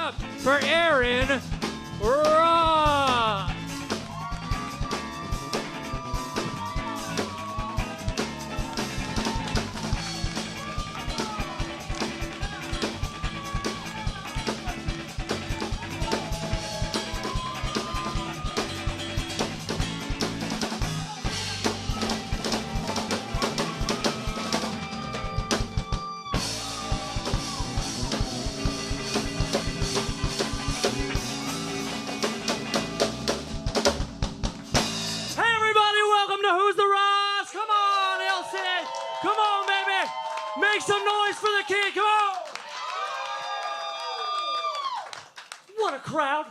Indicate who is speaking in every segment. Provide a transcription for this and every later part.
Speaker 1: up for Aaron Ross. Come on, baby. Make some noise for the king. Come on. What a crowd.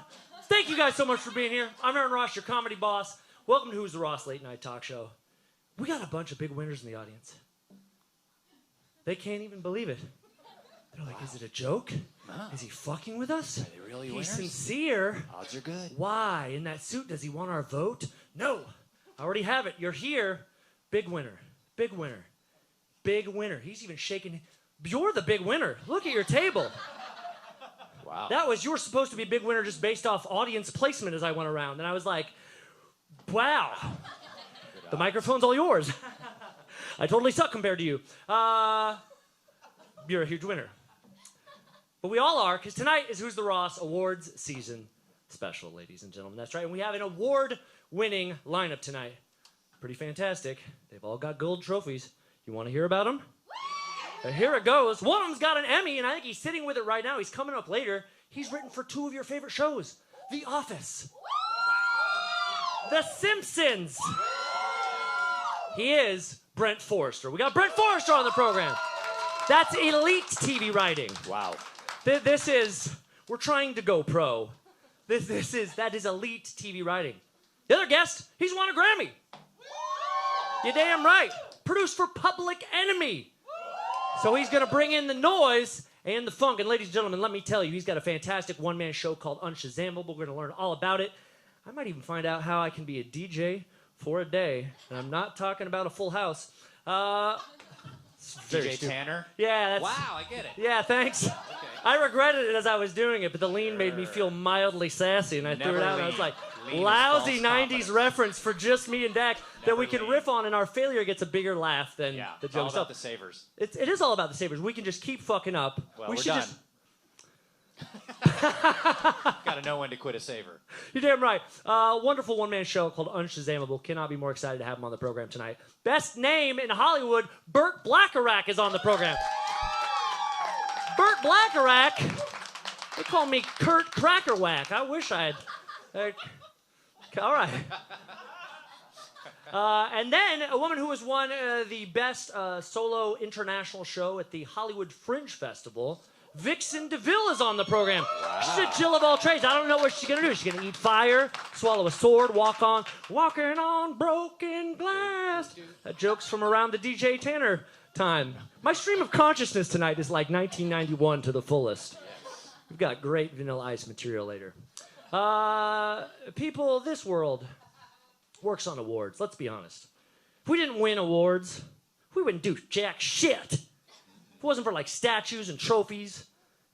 Speaker 1: Thank you guys so much for being here. I'm Aaron Ross, your comedy boss. Welcome to Who's the Ross Late Night Talk Show. We got a bunch of big winners in the audience. They can't even believe it. They're like, is it a joke? Is he fucking with us?
Speaker 2: Are they really
Speaker 1: He's
Speaker 2: winners?
Speaker 1: sincere.
Speaker 2: Odds are good.
Speaker 1: Why? In that suit, does he want our vote? No. I already have it. You're here. Big winner. Big winner. Big winner. He's even shaking. You're the big winner. Look at your table.
Speaker 2: Wow.
Speaker 1: You were supposed to be a big winner just based off audience placement as I went around. And I was like, wow. The microphone's all yours. I totally suck compared to you. You're a huge winner. But we all are, because tonight is Who's the Ross Awards Season Special, ladies and gentlemen. That's right. And we have an award-winning lineup tonight. Pretty fantastic. They've all got gold trophies. You want to hear about them? Here it goes. One of them's got an Emmy, and I think he's sitting with it right now. He's coming up later. He's written for two of your favorite shows, The Office, The Simpsons. He is Brent Forrester. We got Brent Forrester on the program. That's elite TV writing.
Speaker 2: Wow.
Speaker 1: We're trying to go pro. That is elite TV writing. The other guest, he's won a Grammy. You're damn right. Produced for Public Enemy. So he's going to bring in the noise and the funk. And ladies and gentlemen, let me tell you, he's got a fantastic one-man show called Unshazamable. We're going to learn all about it. I might even find out how I can be a DJ for a day. And I'm not talking about a full house.
Speaker 2: DJ Tanner?
Speaker 1: Yeah, that's...
Speaker 2: Wow, I get it.
Speaker 1: Yeah, thanks.
Speaker 2: Okay.
Speaker 1: I regretted it as I was doing it, but the lean made me feel mildly sassy, and I threw it out, and I was like, lousy 90s reference for just me and Dak that we can riff on, and our failure gets a bigger laugh than the joke.
Speaker 2: All about the savers.
Speaker 1: It is all about the savers. We can just keep fucking up.
Speaker 2: Well,
Speaker 1: we
Speaker 2: we're
Speaker 1: should
Speaker 2: done.
Speaker 1: just...
Speaker 2: Got to know when to quit a saver.
Speaker 1: You're damn right. Wonderful one-man show called Unshazamable. Cannot be more excited to have him on the program tonight. Best name in Hollywood, Burt Blackarach is on the program. Burt Blackarach. They call me Kurt Crackerwhack. I wish I had... all right. And then a woman who has won the best solo international show at the Hollywood Fringe Festival, Vixen DeVille, is on the program. Wow. She's a Jill of all trades. I don't know what she's going to do. She's going to eat fire, swallow a sword, walking on broken glass. That joke's from around the DJ Tanner time. My stream of consciousness tonight is like 1991 to the fullest. We've got great Vanilla Ice material later. People, this world works on awards. Let's be honest. If we didn't win awards, we wouldn't do jack shit. If it wasn't for like statues and trophies,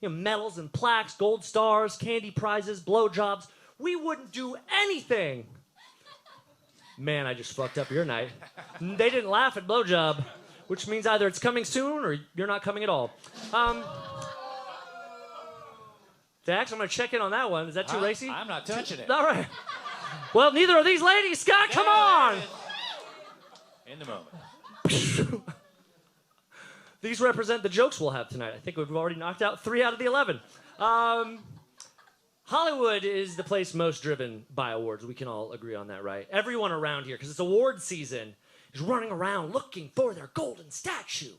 Speaker 1: medals and plaques, gold stars, candy prizes, blowjobs, we wouldn't do anything. Man, I just fucked up your night. They didn't laugh at blowjob, which means either it's coming soon or you're not coming at all. Dax, I'm going to check in on that one. Is that too racy?
Speaker 2: I'm not touching it.
Speaker 1: All right. Well, neither are these ladies. Scott, come on.
Speaker 2: In the moment.
Speaker 1: These represent the jokes we'll have tonight. I think we've already knocked out 3 out of the 11. Hollywood is the place most driven by awards. We can all agree on that, right? Everyone around here, because it's award season, is running around looking for their golden statue.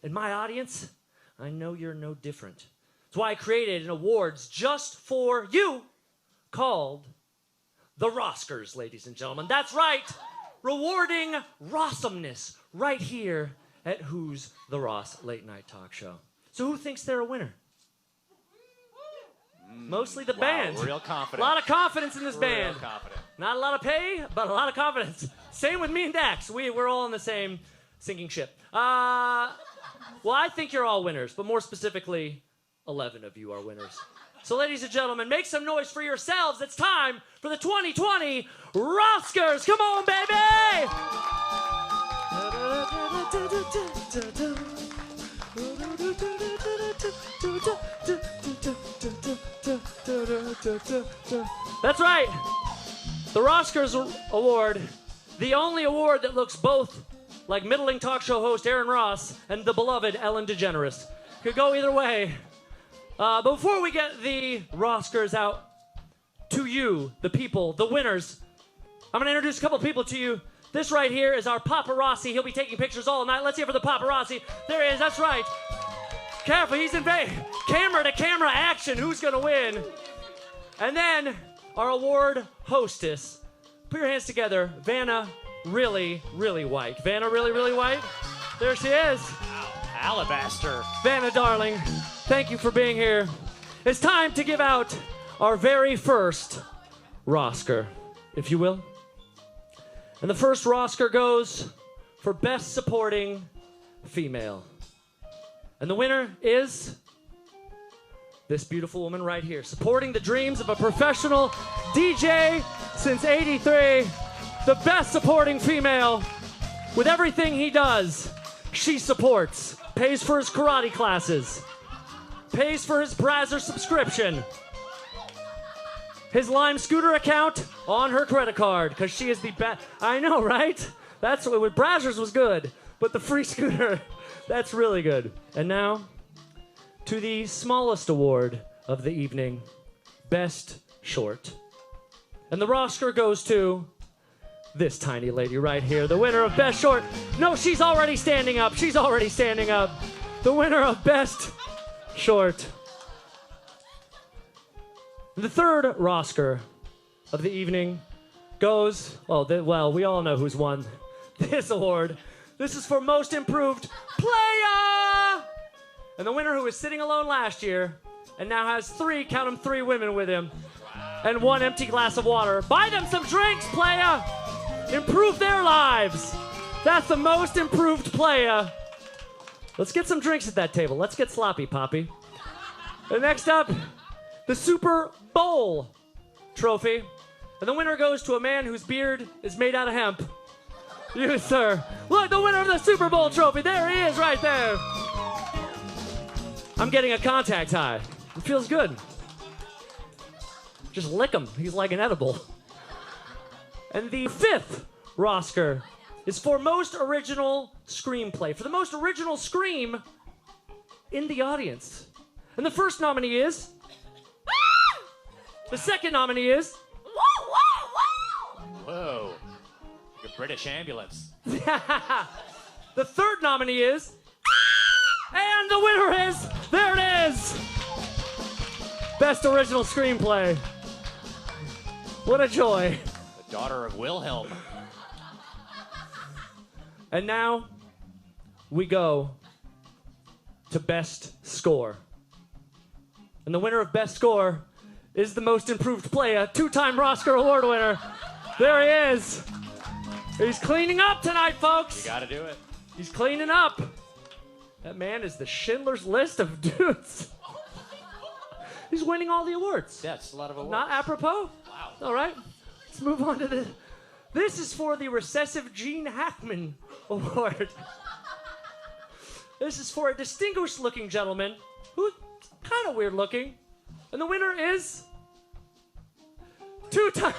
Speaker 1: And my audience, I know you're no different. That's why I created an awards just for you called the ROSSCA'S, ladies and gentlemen. That's right. Rewarding Rossomeness right here at Who's the Ross Late Night Talk Show. So who thinks they're a winner? Mostly the band.
Speaker 2: Real confident.
Speaker 1: A lot of confidence in this band.
Speaker 2: Real confident.
Speaker 1: Not a lot of pay, but a lot of confidence. Same with me and Dax. We're all in the same sinking ship. Well, I think you're all winners, but more specifically, 11 of you are winners. So, ladies and gentlemen, make some noise for yourselves. It's time for the 2020 ROSSCA'Rs. Come on, baby! That's right. The ROSSCA'Rs Award, the only award that looks both like middling talk show host Aaron Ross and the beloved Ellen DeGeneres. Could go either way. But before we get the ROSSCA'Rs out to you, the people, the winners, I'm going to introduce a couple people to you. This right here is our paparazzi. He'll be taking pictures all night. Let's hear for the paparazzi. There he is. That's right. Careful, he's in camera-to-camera action. Who's going to win? And then our award hostess. Put your hands together. Vanna Really, Really White. Vanna Really, Really White? There she is.
Speaker 2: Alabaster.
Speaker 1: Vanna, darling, thank you for being here. It's time to give out our very first ROSSCAR, if you will. And the first ROSSCAR goes for Best Supporting Female. And the winner is this beautiful woman right here, supporting the dreams of a professional DJ since '83. The best supporting female. With everything he does, she supports. Pays for his karate classes. Pays for his Brazzer subscription. His Lime scooter account on her credit card, because she is the best. I know, right? That's what with Brazzers was good, but the free scooter, that's really good. And now, to the smallest award of the evening, Best Short. And the ROSSCAR goes to this tiny lady right here, the winner of Best Short. No, she's already standing up. She's already standing up. The winner of Best Short. The third ROSSCAR of the evening goes, well, we all know who's won this award. This is for Most Improved Player! And the winner, who was sitting alone last year and now has three women with him and one empty glass of water. Buy them some drinks, playa! Improve their lives. That's the Most Improved Player. Let's get some drinks at that table. Let's get sloppy, Poppy. And next up, the Super Bowl trophy. And the winner goes to a man whose beard is made out of hemp. You, sir. Look, the winner of the Super Bowl trophy. There he is right there. I'm getting a contact high. It feels good. Just lick him. He's like an edible. And the fifth ROSSCAR is for Most Original Screenplay. For the most original scream in the audience. And the first nominee is... The second nominee is...
Speaker 2: Whoa. Like a British ambulance.
Speaker 1: The third nominee is... And the winner is... There it is! Best Original Screenplay. What a joy.
Speaker 2: The daughter of Wilhelm.
Speaker 1: And now, we go to Best Score. And the winner of Best Score is the Most Improved Player, two-time ROSSCAR Award winner. There he is. He's cleaning up tonight, folks.
Speaker 2: You gotta do it.
Speaker 1: He's cleaning up. That man is the Schindler's List of dudes. He's winning all the awards.
Speaker 2: That's a lot of awards.
Speaker 1: Not apropos?
Speaker 2: Wow.
Speaker 1: All right. Let's move on to this. This is for the Recessive Gene Hackman Award. This is for a distinguished-looking gentleman who's kind of weird-looking. And the winner is... two-time...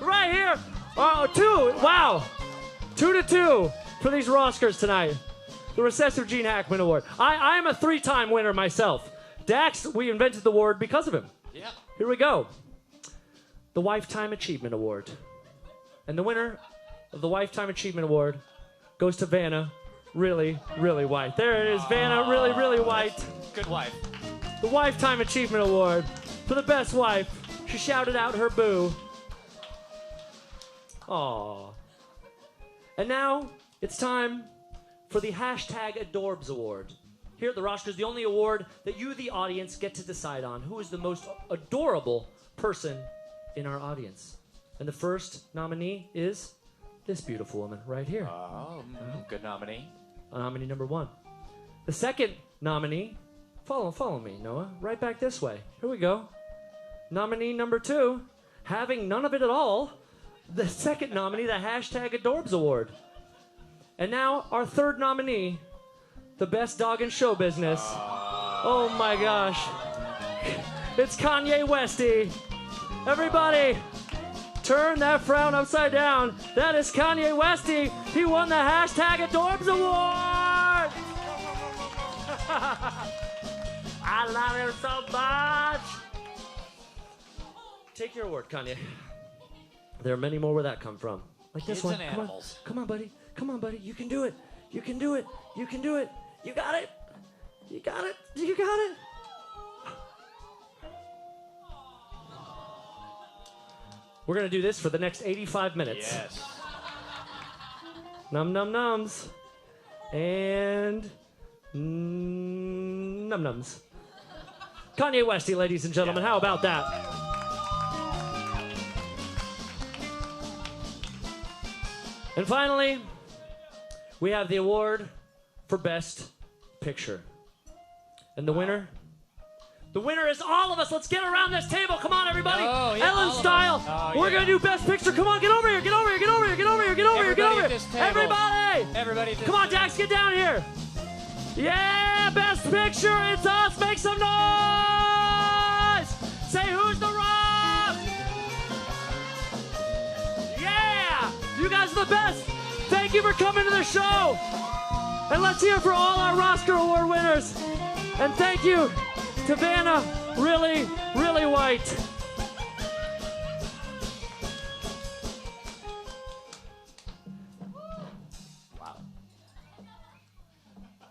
Speaker 1: right here. Oh, two. Wow. 2-2 for these ROSSCARs tonight. The Recessive Gene Hackman Award. I am a three-time winner myself. Dax, we invented the award because of him.
Speaker 2: Yeah.
Speaker 1: Here we go. The Lifetime Achievement Award. And the winner of the Lifetime Achievement Award goes to Vanna Really, Really White. There it is, Vanna Really, Really White.
Speaker 2: Good wife.
Speaker 1: The Lifetime Achievement Award for the best wife. She shouted out her boo. Aww. And now it's time for the #Adorbs Award. Here at the ROSSCARs, the only award that you, the audience, get to decide on. Who is the most adorable person in our audience? And the first nominee is this beautiful woman right here.
Speaker 2: Good nominee.
Speaker 1: Nominee number 1. The second nominee Follow me, Noah. Right back this way. Here we go. Nominee number 2, having none of it at all. The second nominee, the #Adorbs Award. And now our third nominee, the best dog in show business. Oh my gosh. It's Kanye Westy. Everybody, turn that frown upside down. That is Kanye Westy. He won the #Adorbs Award. I love him so much. Take your award, Kanye. There are many more where that come from. Like this
Speaker 2: Kids
Speaker 1: one.
Speaker 2: and animals.
Speaker 1: Come on, buddy. Come on, buddy. You can do it. You can do it. You can do it. You got it. You got it. You got it. We're going to do this for the next 85 minutes.
Speaker 2: Yes.
Speaker 1: Num nums. And num nums. Kanye Westy, ladies and gentlemen. How about that? And finally, we have the award for Best Picture. And the winner is all of us. Let's get around this table. Come on, everybody.
Speaker 2: Oh, yeah,
Speaker 1: Ellen style. We're going to do Best Picture. Come on, get over here. Get over here. Get over here. Get over here. Get over here. Get over
Speaker 2: Everybody at
Speaker 1: here.
Speaker 2: this table.
Speaker 1: Everybody.
Speaker 2: Everybody at this
Speaker 1: Come on,
Speaker 2: table.
Speaker 1: Dax, get down here. Yeah, Best Picture. It's us. Make some noise. Say, who's the Ross? Yeah. You guys are the best. Thank you for coming to the show. And let's hear for all our ROSSCAR Award winners. And thank you to Vanna, really White.
Speaker 2: Wow.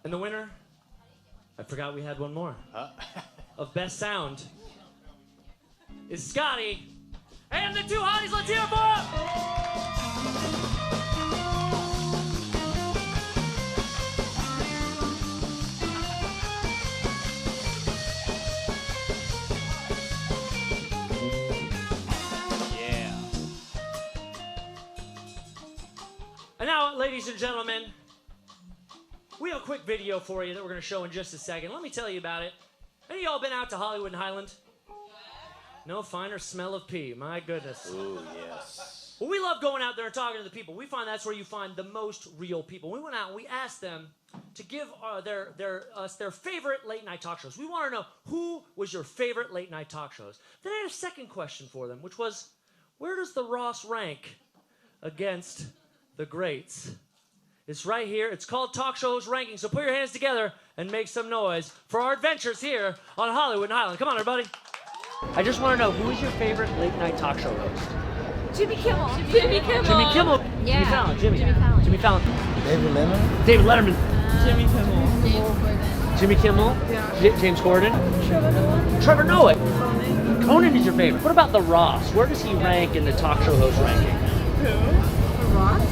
Speaker 1: And the winner, I forgot we had one more, of Best Sound, is Scotty. And the 2 hotties, let's hear it for them. And now, ladies and gentlemen, we have a quick video for you that we're going to show in just a second. Let me tell you about it. Any of y'all been out to Hollywood and Highland? No finer smell of pee. My goodness.
Speaker 2: Ooh, yes.
Speaker 1: Well, we love going out there and talking to the people. We find that's where you find the most real people. We went out and we asked them to give their favorite late night talk shows. We want to know, who was your favorite late night talk shows? Then I had a second question for them, which was, where does the Ross rank against the greats? It's right here. It's called Talk Shows Ranking. So put your hands together and make some noise for our adventures here on Hollywood and Highland. Come on, everybody. I just want to know, who is your favorite late night talk show host?
Speaker 3: Jimmy Kimmel. Jimmy Kimmel.
Speaker 1: Jimmy Kimmel.
Speaker 3: Yeah.
Speaker 1: Jimmy Fallon. Jimmy Fallon.
Speaker 4: David Letterman?
Speaker 1: David Letterman.
Speaker 3: Jimmy Kimmel. James Corden.
Speaker 1: Jimmy Kimmel.
Speaker 3: Yeah.
Speaker 1: James Corden. Trevor Noah. Conan is your favorite. What about the Ross? Where does he rank in the talk show host ranking?
Speaker 3: Who? The Ross?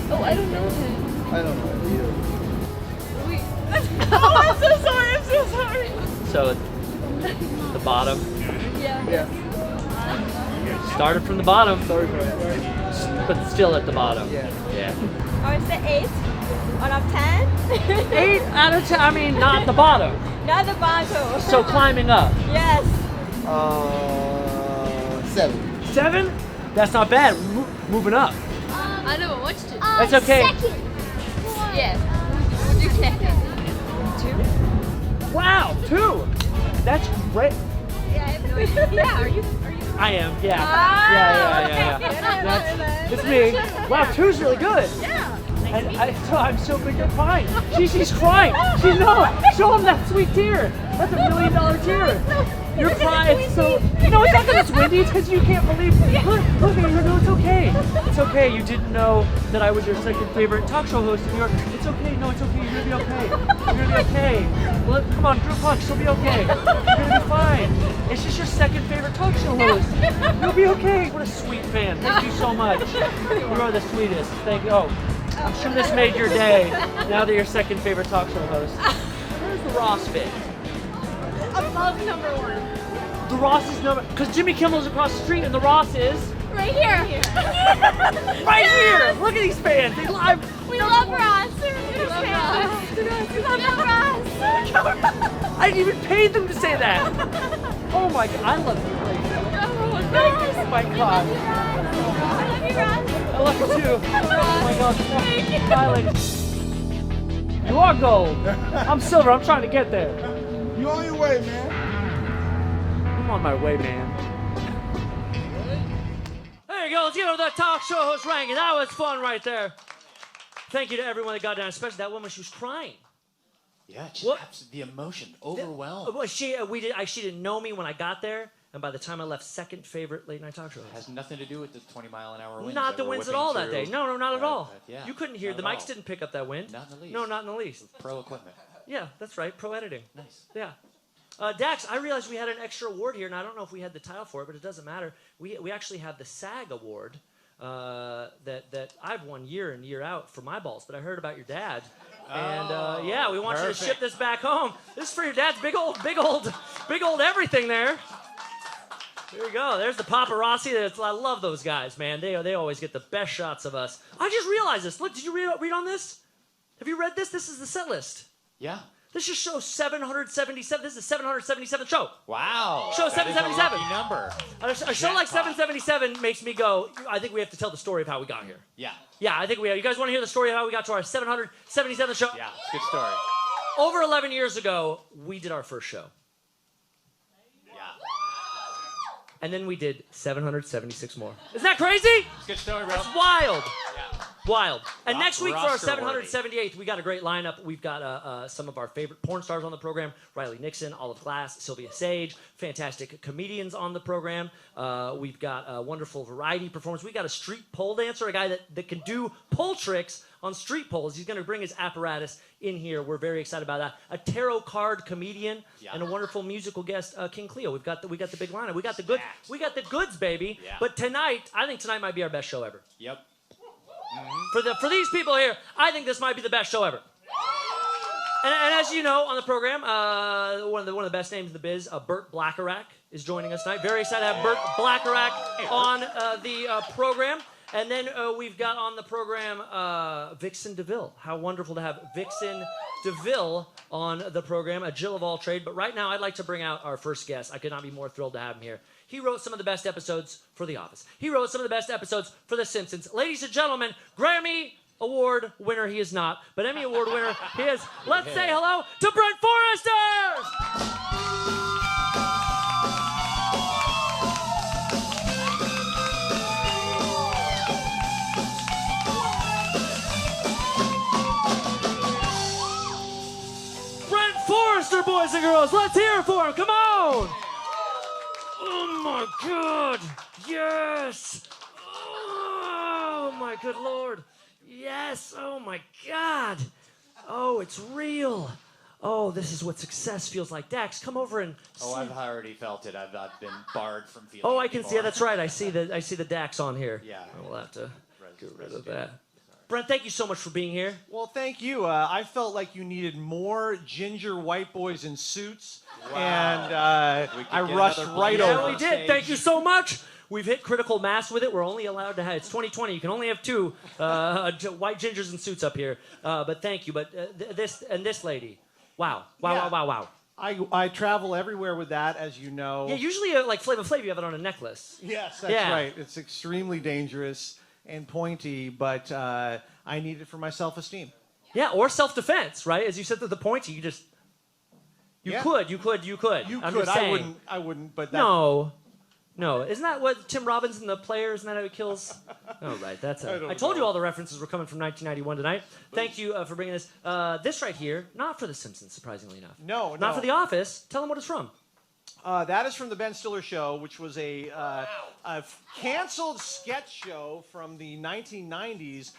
Speaker 3: Oh, I don't know him.
Speaker 4: I don't know.
Speaker 3: Wait. Oh, I'm so sorry.
Speaker 1: So, the bottom.
Speaker 3: Yeah.
Speaker 1: Started from the bottom,
Speaker 4: Sorry for that.
Speaker 1: but still at the bottom.
Speaker 4: Yeah.
Speaker 3: I would say 8 out of 10.
Speaker 1: 8 out of 10. I mean, not the bottom.
Speaker 3: Not the bottom.
Speaker 1: So climbing up.
Speaker 3: Yes.
Speaker 4: 7.
Speaker 1: 7? That's not bad. Moving up.
Speaker 3: I never watched it.
Speaker 1: That's okay.
Speaker 3: Second. Yes. We'll do second. 2?
Speaker 1: Wow, 2. That's great.
Speaker 3: Yeah, are you?
Speaker 1: I am, yeah.
Speaker 3: Ah,
Speaker 1: Yeah. It's me. Wow, 2's really good.
Speaker 3: Yeah.
Speaker 1: And I'm so good, you're crying. She's crying. Show him that sweet tear. That's $1 million tear. You're crying. It's so. No, it's not that it's windy. It's because you can't believe. Look, no, it's okay. It's okay. You didn't know that I was your second favorite talk show host in New York. It's okay. No, it's okay. You're gonna be okay. You're gonna be okay. Well, come on, group hug. She'll be okay. You're gonna be fine. It's just your second favorite talk show host. You'll be okay. What a sweet fan. Thank you so much. You are the sweetest. Thank you. Oh, I'm sure this made your day. Now that you're second favorite talk show host. Where's the Ross fit?
Speaker 3: Above number 1.
Speaker 1: The Ross is number, because Jimmy Kimmel's across the street and the Ross is
Speaker 3: Right here.
Speaker 1: right here. Look at these fans. They live.
Speaker 3: We love Ross. We're huge fans.
Speaker 1: I didn't even pay them to say that. Oh my God, I love you, ladies. Oh my God. I love you too. Oh my God. Bye, ladies. You are gold. I'm silver. I'm trying to get there.
Speaker 5: You on your way, man.
Speaker 1: I'm on my way, man. There you go. Let's get over that talk show host ranking. That was fun right there. Thank you to everyone that got down, especially that woman. She was crying.
Speaker 2: Yeah, just the emotion, overwhelmed.
Speaker 1: Well, she didn't know me when I got there, and by the time I left, second favorite late night talk show.
Speaker 2: It has nothing to do with the 20-mile-an-hour winds.
Speaker 1: Not the winds at all that day. No, not at all.
Speaker 2: Yeah,
Speaker 1: you couldn't hear. The mics didn't pick up that wind.
Speaker 2: Not in the least.
Speaker 1: No, not in the least.
Speaker 2: With pro equipment.
Speaker 1: Yeah, that's right. Pro editing.
Speaker 2: Nice.
Speaker 1: Yeah. Dax, I realized we had an extra award here, and I don't know if we had the title for it, but it doesn't matter. We actually have the SAG award that I've won year in, year out for my balls, but I heard about your dad. And yeah, we want you to ship this back home. This is for your dad's big old everything there. There you go. There's the paparazzi. I love those guys, man. They always get the best shots of us. I just realized this. Look, did you read on this? Have you read this? This is the set list.
Speaker 2: Yeah.
Speaker 1: This is show 777. This is the 777th show.
Speaker 2: Wow.
Speaker 1: Show 777.
Speaker 2: Number.
Speaker 1: A show like 777 makes me go, I think we have to tell the story of how we got here.
Speaker 2: Yeah.
Speaker 1: Yeah, I think we have. You guys want to hear the story of how we got to our 777th show?
Speaker 2: Yeah, it's a good story.
Speaker 1: Over 11 years ago, we did our first show.
Speaker 2: Yeah.
Speaker 1: And then we did 776 more. Isn't that crazy?
Speaker 2: It's a good story, bro.
Speaker 1: That's wild.
Speaker 2: Yeah.
Speaker 1: Wild. And next week for our
Speaker 2: Roster
Speaker 1: 778th, we got a great lineup. We've got some of our favorite porn stars on the program. Riley Nixon, Olive Glass, Sylvia Sage. Fantastic comedians on the program. We've got a wonderful variety performance. We got a street pole dancer, a guy that can do pole tricks on street poles. He's going to bring his apparatus in here. We're very excited about that. A tarot card comedian and a wonderful musical guest, King Cleo. We got the big lineup. We got the good. We got the goods, baby.
Speaker 2: Yeah.
Speaker 1: But I think tonight might be our best show ever.
Speaker 2: Yep.
Speaker 1: For these people here, I think this might be the best show ever. And as you know, on the program, one of the best names in the biz, Burt Blackarach is joining us tonight. Very excited to have Burt Blackarach on the program. And then we've got on the program Vixen DeVille. How wonderful to have Vixen DeVille on the program, a Jill of all trade. But right now, I'd like to bring out our first guest. I could not be more thrilled to have him here. He wrote some of the best episodes for The Office. He wrote some of the best episodes for The Simpsons. Ladies and gentlemen, Grammy Award winner he is not, but Emmy Award winner he is. Let's say hello to Brent Forrester! Brent Forrester, boys and girls, let's hear it for him. Come on! Oh my God! Yes! Oh my good Lord! Yes! Oh my God! Oh, it's real! Oh, this is what success feels like. Dax, come over and.
Speaker 2: Oh, I've already felt it. I've been barred from feeling.
Speaker 1: Oh, I can
Speaker 2: it
Speaker 1: see. Yeah, that's right. I see the Dax on here.
Speaker 2: Yeah.
Speaker 1: We'll have to get rid of that. Brent, thank you so much for being here.
Speaker 6: Well, thank you. I felt like you needed more ginger white boys in suits, and I rushed right over.
Speaker 1: Yeah, we did. Thank you so much. We've hit critical mass with it. We're only allowed to have, it's 2020. You can only have two white gingers in suits up here. But thank you. But this lady, wow.
Speaker 6: I travel everywhere with that, as you know.
Speaker 1: Yeah, usually like Flava Flav, you have it on a necklace.
Speaker 6: Yes, that's right. It's extremely dangerous and pointy, but I need it for my self-esteem.
Speaker 1: Yeah, or self-defense, right? As you said to the pointy, you just, you could.
Speaker 6: You
Speaker 1: I'm
Speaker 6: could.
Speaker 1: just saying.
Speaker 6: I wouldn't. But that,
Speaker 1: No. Isn't that what Tim Robbins and the Players, isn't that how he kills? Oh, right. That's it. I told you all the references were coming from 1991 tonight. Thank you for bringing this. This right here, not for The Simpsons, surprisingly enough.
Speaker 6: No.
Speaker 1: Not for The Office. Tell them what it's from.
Speaker 6: That is from the Ben Stiller Show, which was a canceled sketch show from the 1990s.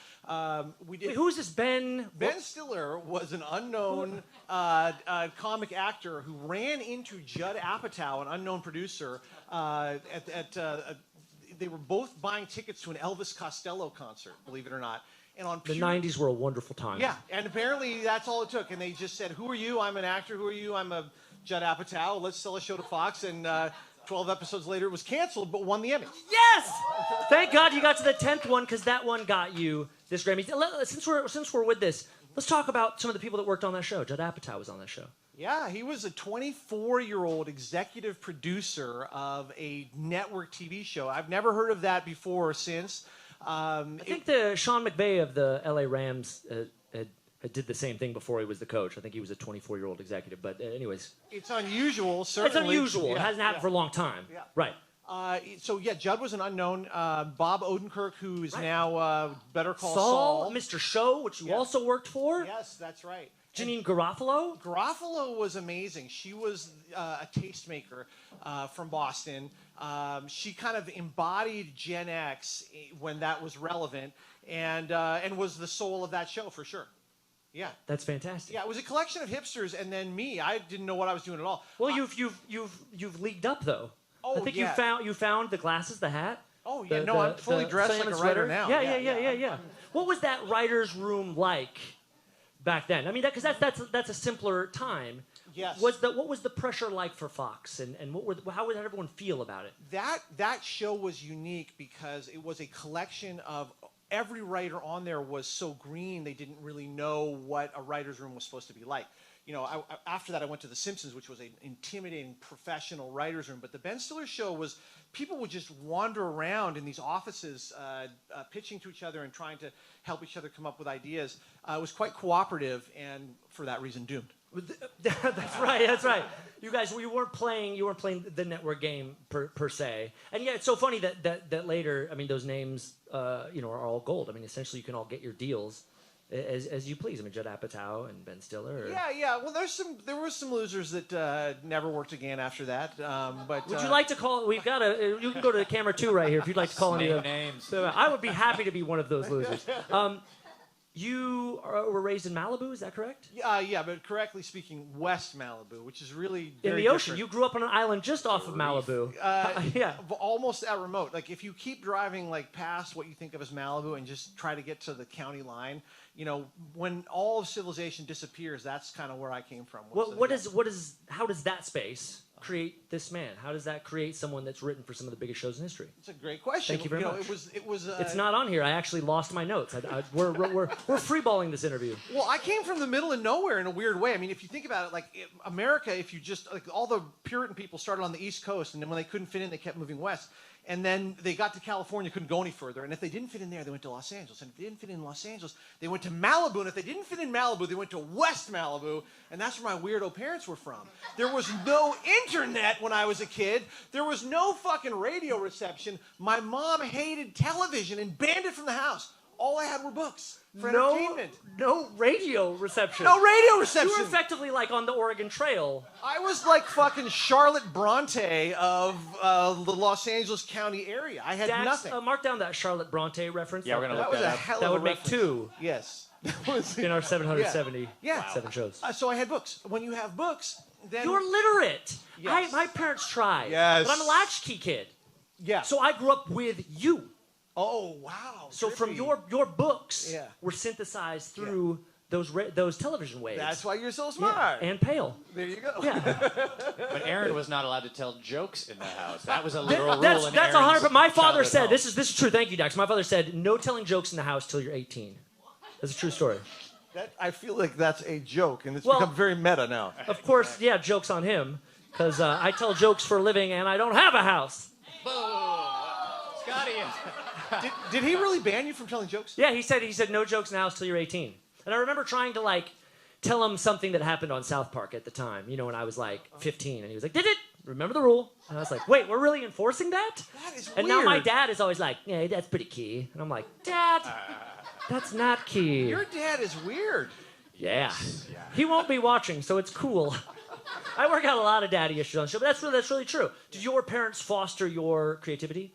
Speaker 1: Wait, who is this Ben?
Speaker 6: Ben Stiller was an unknown comic actor who ran into Judd Apatow, an unknown producer. They were both buying tickets to an Elvis Costello concert, believe it or not. And on
Speaker 1: the 90s were a wonderful time.
Speaker 6: Yeah, and apparently that's all it took. And they just said, "Who are you? I'm an actor. Who are you? I'm a Judd Apatow. Let's sell a show to Fox." And 12 episodes later, it was canceled, but won the Emmy.
Speaker 1: Yes! Thank God you got to the 10th one, because that one got you this Grammy. Since we're with this, Let's talk about some of the people that worked on that show. Judd Apatow was on that show.
Speaker 6: Yeah, he was a 24-year-old executive producer of a network TV show. I've never heard of that before or since.
Speaker 1: I think the Sean McVay of the LA Rams did the same thing before he was the coach. I think he was a 24-year-old executive. But anyways.
Speaker 6: It's unusual, certainly.
Speaker 1: It's unusual. It hasn't happened for a long time.
Speaker 6: Yeah.
Speaker 1: Right.
Speaker 6: So, Judd was an unknown. Bob Odenkirk, who is now Better Call
Speaker 1: Saul. Mr. Show, which you also worked for.
Speaker 6: Yes, that's right.
Speaker 1: Janine Garofalo.
Speaker 6: Garofalo was amazing. She was a tastemaker from Boston. She kind of embodied Gen X when that was relevant, and was the soul of that show for sure. Yeah,
Speaker 1: that's fantastic.
Speaker 6: Yeah, it was a collection of hipsters, and then me. I didn't know what I was doing at all.
Speaker 1: Well, you've leagued up though.
Speaker 6: Oh,
Speaker 1: I think
Speaker 6: yeah.
Speaker 1: you found the glasses, the hat.
Speaker 6: Oh yeah, I'm fully dressed like a writer now.
Speaker 1: Yeah. What was that writer's room like back then? I mean, because that's a simpler time.
Speaker 6: Yes.
Speaker 1: What was the pressure like for Fox, and how did everyone feel about it?
Speaker 6: That show was unique because it was a collection of. Every writer on there was so green they didn't really know what a writer's room was supposed to be like. You know, after that I went to The Simpsons, which was an intimidating professional writer's room. But the Ben Stiller show was people would just wander around in these offices, pitching to each other and trying to help each other come up with ideas. It was quite cooperative, and for that reason, doomed.
Speaker 1: That's right. You guys, you weren't playing the network game per se, and yeah, it's so funny that later, I mean, those names, are all gold. I mean, essentially, you can all get your deals as you please. I mean, Judd Apatow and Ben Stiller.
Speaker 6: Yeah. Well, there were some losers that never worked again after that. But
Speaker 1: would you like to call? You can go to camera 2 right here if you'd like to call any
Speaker 2: names.
Speaker 1: I would be happy to be one of those losers. You were raised in Malibu, is that correct?
Speaker 6: Yeah, but correctly speaking, West Malibu, which is really
Speaker 1: in
Speaker 6: very
Speaker 1: the ocean.
Speaker 6: different.
Speaker 1: You grew up on an island just off of Malibu. Yeah,
Speaker 6: almost that remote. Like if you keep driving like past what you think of as Malibu and just try to get to the county line, when all of civilization disappears, that's kind of where I came from.
Speaker 1: How does that space create this man? How does that create someone that's written for some of the biggest shows in history?
Speaker 6: It's a great question.
Speaker 1: Thank you very much.
Speaker 6: It was.
Speaker 1: It's not on here. I actually lost my notes. We're freeballing this interview.
Speaker 6: Well, I came from the middle of nowhere in a weird way. I mean, if you think about it, America, if you just all the Puritan people started on the East Coast, and then when they couldn't fit in, they kept moving west. And then they got to California, couldn't go any further. And if they didn't fit in there, they went to Los Angeles. And if they didn't fit in Los Angeles, they went to Malibu. And if they didn't fit in Malibu, they went to West Malibu. And that's where my weirdo parents were from. There was no internet when I was a kid. There was no fucking radio reception. My mom hated television and banned it from the house. All I had were books for entertainment.
Speaker 1: No radio reception.
Speaker 6: No radio reception.
Speaker 1: You were effectively like on the Oregon Trail.
Speaker 6: I was like fucking Charlotte Bronte of the Los Angeles County area. I had nothing.
Speaker 1: Mark down that Charlotte Bronte reference.
Speaker 2: Yeah, we're gonna look that up.
Speaker 6: Hell
Speaker 1: that
Speaker 6: of
Speaker 1: would
Speaker 6: a
Speaker 1: make
Speaker 6: reference.
Speaker 1: 2.
Speaker 6: Yes.
Speaker 1: In our 777 shows.
Speaker 6: So I had books. When you have books, then
Speaker 1: you're literate.
Speaker 6: Yes.
Speaker 1: My parents tried.
Speaker 6: Yes.
Speaker 1: But I'm a latchkey kid.
Speaker 6: Yeah.
Speaker 1: So I grew up with you.
Speaker 6: Oh wow!
Speaker 1: So
Speaker 6: trippy.
Speaker 1: from your books were synthesized through those television waves.
Speaker 6: That's why you're so smart.
Speaker 1: Yeah. And pale.
Speaker 6: There you go.
Speaker 1: Yeah.
Speaker 2: But Aaron was not allowed to tell jokes in the house. That was a literal rule.
Speaker 1: That's
Speaker 2: in
Speaker 1: 100. But my father
Speaker 2: childhood
Speaker 1: said
Speaker 2: home.
Speaker 1: this is true. Thank you, Dax. My father said no telling jokes in the house till you're 18. That's a true story.
Speaker 6: I feel like that's a joke, and it's become very meta now.
Speaker 1: Of course, yeah, jokes on him because I tell jokes for a living and I don't have a house.
Speaker 2: Boom. Scotty.
Speaker 6: Did he really ban you from telling jokes?
Speaker 1: Yeah, he said no jokes in the house till you're 18. And I remember trying to tell him something that happened on South Park at the time, when I was 15, and he was like, "Did it? Remember the rule?" And I was like, "Wait, we're really enforcing that?"
Speaker 6: That is
Speaker 1: and
Speaker 6: weird.
Speaker 1: now my dad is always like, "Yeah, that's pretty key." And I'm like, "Dad, that's not key."
Speaker 6: Your dad is weird.
Speaker 1: Yeah. He won't be watching, so it's cool. I work out a lot of daddy issues on the show, but that's really true. Did your parents foster your creativity?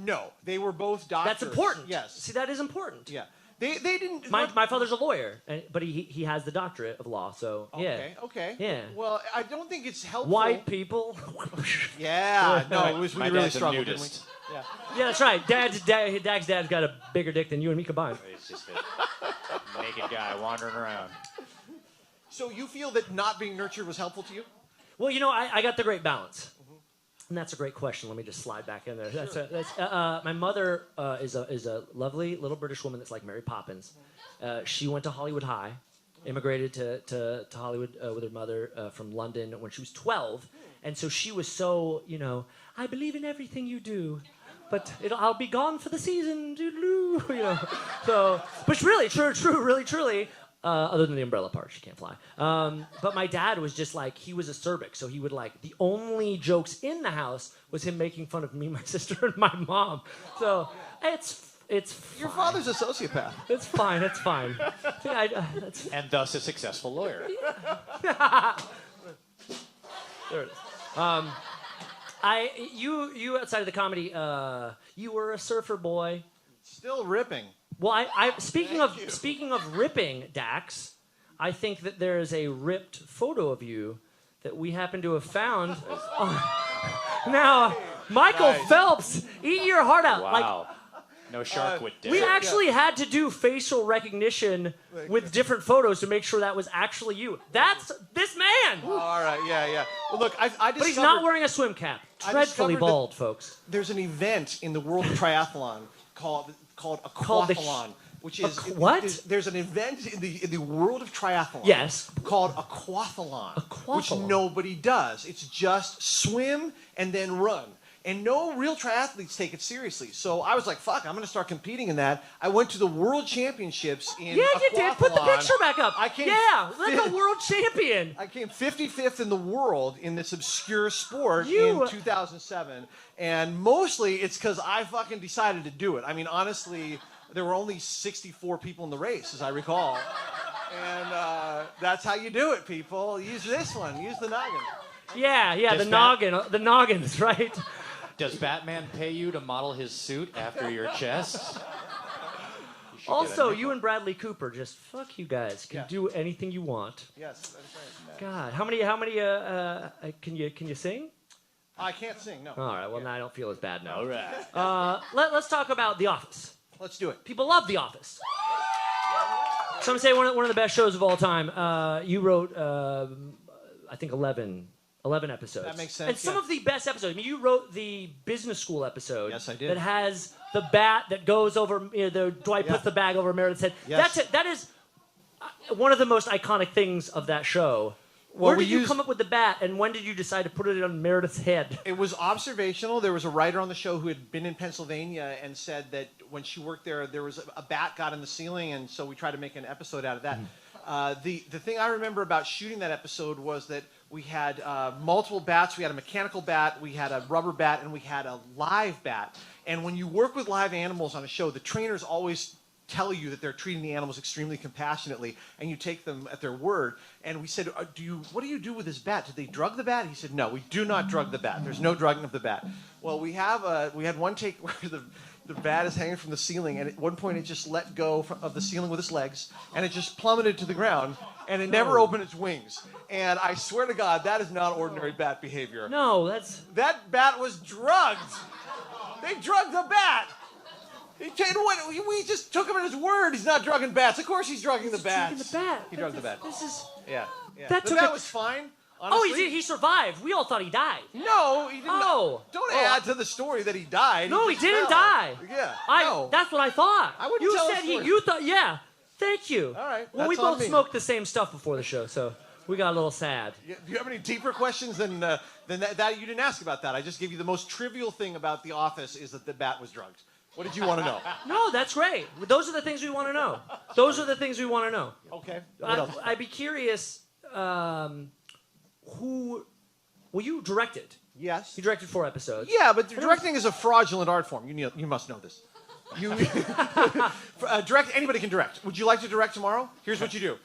Speaker 6: No, they were both doctors.
Speaker 1: That's important.
Speaker 6: Yes.
Speaker 1: See, that is important.
Speaker 6: Yeah. They didn't.
Speaker 1: My father's a lawyer, but he has the doctorate of law, so yeah.
Speaker 6: Okay.
Speaker 1: Yeah.
Speaker 6: Well, I don't think it's helpful.
Speaker 1: White people.
Speaker 6: Yeah. No, we
Speaker 2: My
Speaker 6: really
Speaker 2: dad's a
Speaker 6: struggled, didn't we?
Speaker 2: nudist.
Speaker 6: Yeah.
Speaker 1: Yeah, that's right. Dag's dad's got a bigger dick than you and me combined.
Speaker 2: He's just a naked guy wandering around.
Speaker 6: So you feel that not being nurtured was helpful to you?
Speaker 1: Well, I got the great balance. And that's a great question. Let me just slide back in there. My mother is a lovely little British woman that's like Mary Poppins. She went to Hollywood High, immigrated to Hollywood with her mother from London when she was 12. And so she was so, I believe in everything you do, but I'll be gone for the season, So, but really, really, truly. Other than the umbrella part, she can't fly. But my dad was just like, he was acerbic, so he would the only jokes in the house was him making fun of me, my sister, and my mom. So it's
Speaker 6: Your
Speaker 1: fine.
Speaker 6: father's a sociopath.
Speaker 1: It's fine.
Speaker 2: And thus a successful lawyer.
Speaker 1: There it is. You outside of the comedy, you were a surfer boy.
Speaker 6: Still ripping.
Speaker 1: Well, speaking of ripping, Dax, I think that there is a ripped photo of you that we happen to have found. Now, Michael Phelps, eat your heart out.
Speaker 2: Wow. No shark would dare.
Speaker 1: We actually had to do facial recognition with different photos to make sure that was actually you. That's this man.
Speaker 6: All right, yeah. Well, look, I discovered...
Speaker 1: But he's not wearing a swim cap. Dreadfully bald, folks.
Speaker 6: There's an event in the world of triathlon called aquathlon, which is
Speaker 1: what?
Speaker 6: There's an event in the world of triathlon.
Speaker 1: Yes.
Speaker 6: Called aquathlon, which nobody does. It's just swim and then run. And no real triathletes take it seriously. So I was like, fuck, I'm going to start competing in that. I went to the World Championships in
Speaker 1: Yeah, you did. Put the picture back up.
Speaker 6: I came
Speaker 1: like a world champion.
Speaker 6: I came 55th in the world in this obscure sport in 2007. And mostly it's because I fucking decided to do it. I mean, honestly, there were only 64 people in the race, as I recall. And that's how you do it, people. Use this one. Use the noggin.
Speaker 1: Yeah, the noggin. The noggins, right?
Speaker 2: Does Batman pay you to model his suit after your chest?
Speaker 1: Also, you and Bradley Cooper, just fuck you guys. Can do anything you want.
Speaker 6: Yes, that's right.
Speaker 1: God, how many? Can you sing?
Speaker 6: I can't sing, no.
Speaker 1: All right, well, now I don't feel as bad now.
Speaker 2: All right.
Speaker 1: Let's talk about The Office.
Speaker 6: Let's do it.
Speaker 1: People love The Office. Some say one of the best shows of all time. You wrote, I think, 11 episodes.
Speaker 6: That makes sense.
Speaker 1: And some of the best episodes. I mean, you wrote the business school episode.
Speaker 6: Yes, I did.
Speaker 1: That has the bat that goes over. Dwight puts the bag over Meredith's head.
Speaker 6: Yes.
Speaker 1: That's it. That is one of the most iconic things of that show.
Speaker 6: Well,
Speaker 1: Where did you come up with the bat, and when did you decide to put it on Meredith's head?
Speaker 6: It was observational. There was a writer on the show who had been in Pennsylvania and said that when she worked there was a bat got in the ceiling, and so we tried to make an episode out of that. The thing I remember about shooting that episode was that we had multiple bats. We had a mechanical bat, we had a rubber bat, and we had a live bat. And when you work with live animals on a show, the trainers always tell you that they're treating the animals extremely compassionately, and you take them at their word. And we said, what do you do with this bat? Did they drug the bat? He said, no, we do not drug the bat. There's no drugging of the bat. Well, we had one take where the bat is hanging from the ceiling, and at one point it just let go of the ceiling with its legs, and it just plummeted to the ground, and it never opened its wings. And I swear to God, that is not ordinary bat behavior.
Speaker 1: No,
Speaker 6: That bat was drugged. They drugged the bat. We just took him at his word. He's not drugging bats. Of course he's drugging the bats.
Speaker 1: Drugging the bat.
Speaker 6: He drugged the bat.
Speaker 1: This is...
Speaker 6: Yeah.
Speaker 1: That
Speaker 6: The bat was fine. Honestly.
Speaker 1: Oh, he survived. We all thought he died.
Speaker 6: No, he didn't.
Speaker 1: Oh.
Speaker 6: Don't add to the story that he died.
Speaker 1: No, he didn't die.
Speaker 6: Yeah. No.
Speaker 1: That's what I thought.
Speaker 6: I wouldn't
Speaker 1: you
Speaker 6: tell
Speaker 1: said
Speaker 6: the story.
Speaker 1: you thought, yeah. Thank you.
Speaker 6: All right,
Speaker 1: Well, we
Speaker 6: that's on
Speaker 1: both
Speaker 6: me.
Speaker 1: smoked the same stuff before the show, so we got a little sad.
Speaker 6: Do you have any deeper questions than that? You didn't ask about that. I just gave you the most trivial thing about The Office is that the bat was drugged. What did you want to know?
Speaker 1: No, that's great. Those are the things we want to know. Those are the things we want to know.
Speaker 6: Okay. What else?
Speaker 1: I'd be curious. Well, you directed.
Speaker 6: Yes.
Speaker 1: You directed 4 episodes.
Speaker 6: Yeah, but directing is a fraudulent art form. You must know this. Anybody can direct. Would you like to direct tomorrow? Here's what you do.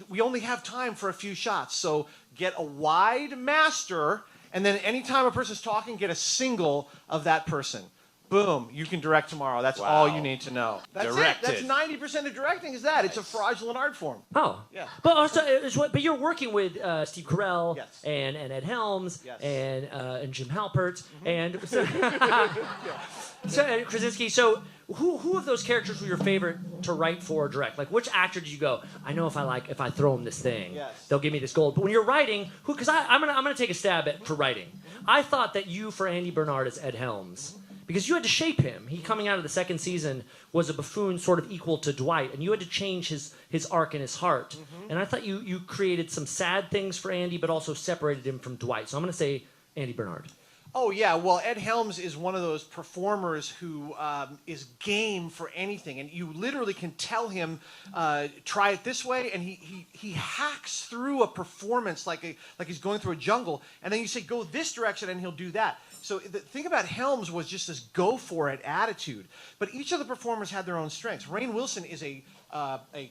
Speaker 6: We only have time for a few shots, so get a wide master, and then anytime a person's talking, get a single of that person. boom, you can direct tomorrow. That's all you need to know. That's
Speaker 2: Directed.
Speaker 6: it. That's 90% of directing is that. It's a fraudulent art form.
Speaker 1: Oh,
Speaker 6: Yeah.
Speaker 1: But also, but you're working with Steve Carell
Speaker 6: Yes.
Speaker 1: and Ed Helms
Speaker 6: Yes.
Speaker 1: and Jim Halpert and and Krasinski. So who of those characters were your favorite to write for or direct? Like, which actor did you go, I know if I throw them this thing,
Speaker 6: Yes.
Speaker 1: they'll give me this gold. But when you're writing, because I'm gonna take a stab at for writing. I thought that you for Andy Bernard as Ed Helms. Because you had to shape him. He, coming out of the second season, was a buffoon sort of equal to Dwight, and you had to change his arc and his heart. And I thought you created some sad things for Andy, but also separated him from Dwight. So I'm going to say Andy Bernard.
Speaker 6: Oh, yeah. Well, Ed Helms is one of those performers who is game for anything. And you literally can tell him, try it this way, and he hacks through a performance like he's going through a jungle. And then you say, go this direction, and he'll do that. So the thing about Helms was just this go-for-it attitude. But each of the performers had their own strengths. Rainn Wilson is a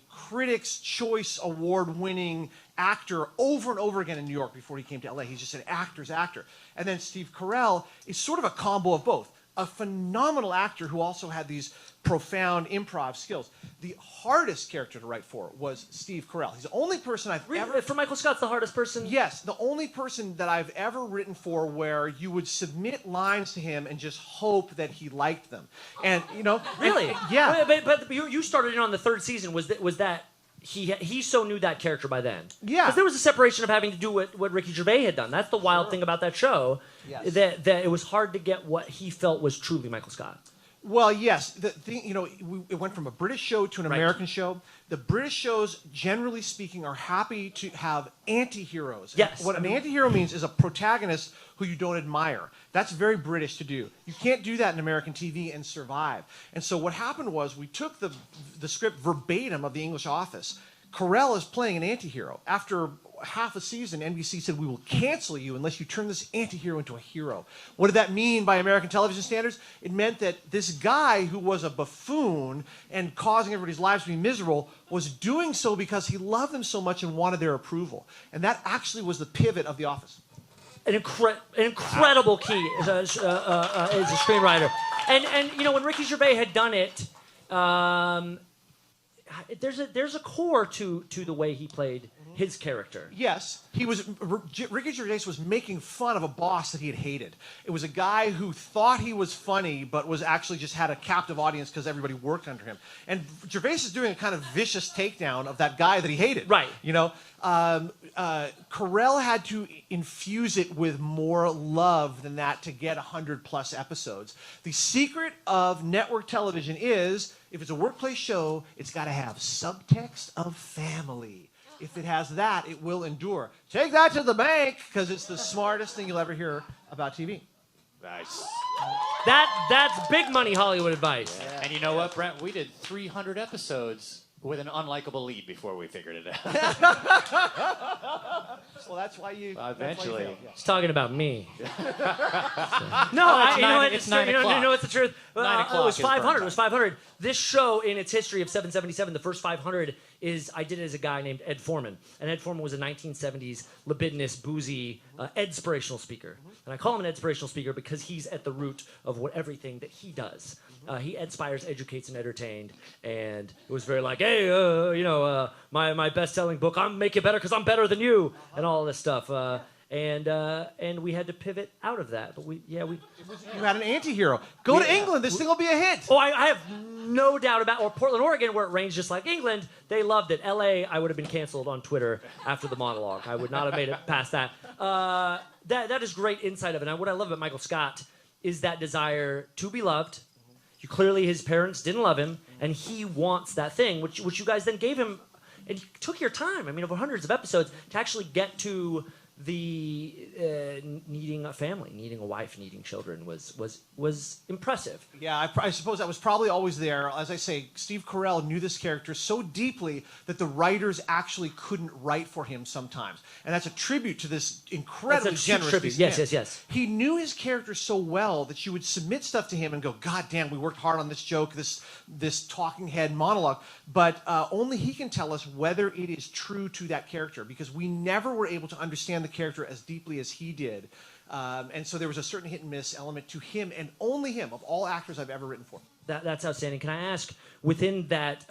Speaker 6: Critics' Choice Award-winning actor over and over again in New York before he came to LA. He's just an actor's actor. And then Steve Carell is sort of a combo of both. A phenomenal actor who also had these profound improv skills. The hardest character to write for was Steve Carell. He's the only person I've ever...
Speaker 1: For Michael Scott's the hardest person?
Speaker 6: Yes, the only person that I've ever written for where you would submit lines to him and just hope that he liked them. And, you know...
Speaker 1: Really?
Speaker 6: Yeah.
Speaker 1: But you started in on the third season. Was that he so knew that character by then?
Speaker 6: Yeah.
Speaker 1: Because there was a separation of having to do what Ricky Gervais had done. That's the wild thing about that show.
Speaker 6: Yes.
Speaker 1: That it was hard to get what he felt was truly Michael Scott.
Speaker 6: Well, yes. The thing, you know, it went from a British show to an American show. The British shows, generally speaking, are happy to have anti-heroes.
Speaker 1: Yes.
Speaker 6: What an anti-hero means is a protagonist who you don't admire. That's very British to do. You can't do that in American TV and survive. And so what happened was we took the script verbatim of The English Office. Carell is playing an anti-hero. After half a season, NBC said, we will cancel you unless you turn this anti-hero into a hero. What did that mean by American television standards? It meant that this guy who was a buffoon and causing everybody's lives to be miserable was doing so because he loved them so much and wanted their approval. And that actually was the pivot of The Office.
Speaker 1: An incredible key as a screenwriter. And you know, when Ricky Gervais had done it, there's a core to the way he played his character.
Speaker 6: Yes, Ricky Gervais was making fun of a boss that he had hated. It was a guy who thought he was funny, but was actually just had a captive audience because everybody worked under him. And Gervais is doing a kind of vicious takedown of that guy that he hated.
Speaker 1: Right.
Speaker 6: You know, Carell had to infuse it with more love than that to get 100+ episodes. The secret of network television is, if it's a workplace show, it's got to have subtext of family. If it has that, it will endure. Take that to the bank, because it's the smartest thing you'll ever hear about TV.
Speaker 2: Nice.
Speaker 1: That's big money Hollywood advice.
Speaker 2: Yeah. And you know what, Brent? We did 300 episodes with an unlikable lead before we figured it out.
Speaker 6: Well, that's why you...
Speaker 2: Eventually.
Speaker 1: He's talking about me.
Speaker 2: It's 9 o'clock.
Speaker 1: You know what's the truth?
Speaker 2: 9 o'clock
Speaker 1: It was
Speaker 2: is
Speaker 1: 500.
Speaker 2: burn
Speaker 1: It was 500. This show, in its history of 777, the first 500 is I did it as a guy named Ed Foreman, and Ed Foreman was a 1970s libidinous, boozy, inspirational speaker. And I call him an inspirational speaker because he's at the root of everything that he does. He inspires, educates, and entertained, and it was very like, hey, my best-selling book, I'm Make It Better because I'm better than you, and all this stuff. And we had to pivot out of that, but you
Speaker 6: had an anti-hero. Go to England, this thing will be a hit.
Speaker 1: Oh, I have no doubt about, or Portland, Oregon, where it rains just like England, they loved it. LA, I would have been canceled on Twitter after the monologue. I would not have made it past that. That is great insight of it. And what I love about Michael Scott is that desire to be loved. Clearly his parents didn't love him, and he wants that thing, which you guys then gave him, and you took your time, I mean, over hundreds of episodes, to actually get to the needing a family, needing a wife, needing children was impressive.
Speaker 6: Yeah, I suppose that was probably always there. As I say, Steve Carell knew this character so deeply that the writers actually couldn't write for him sometimes. And that's a tribute to this incredibly generous
Speaker 1: tribute.
Speaker 6: piece of man.
Speaker 1: Yes.
Speaker 6: He knew his character so well that you would submit stuff to him and go, God damn, we worked hard on this joke, this talking head monologue. But only he can tell us whether it is true to that character, because we never were able to understand the character as deeply as he did. And so there was a certain hit and miss element to him and only him of all actors I've ever written for.
Speaker 1: That's outstanding. Can I ask, within that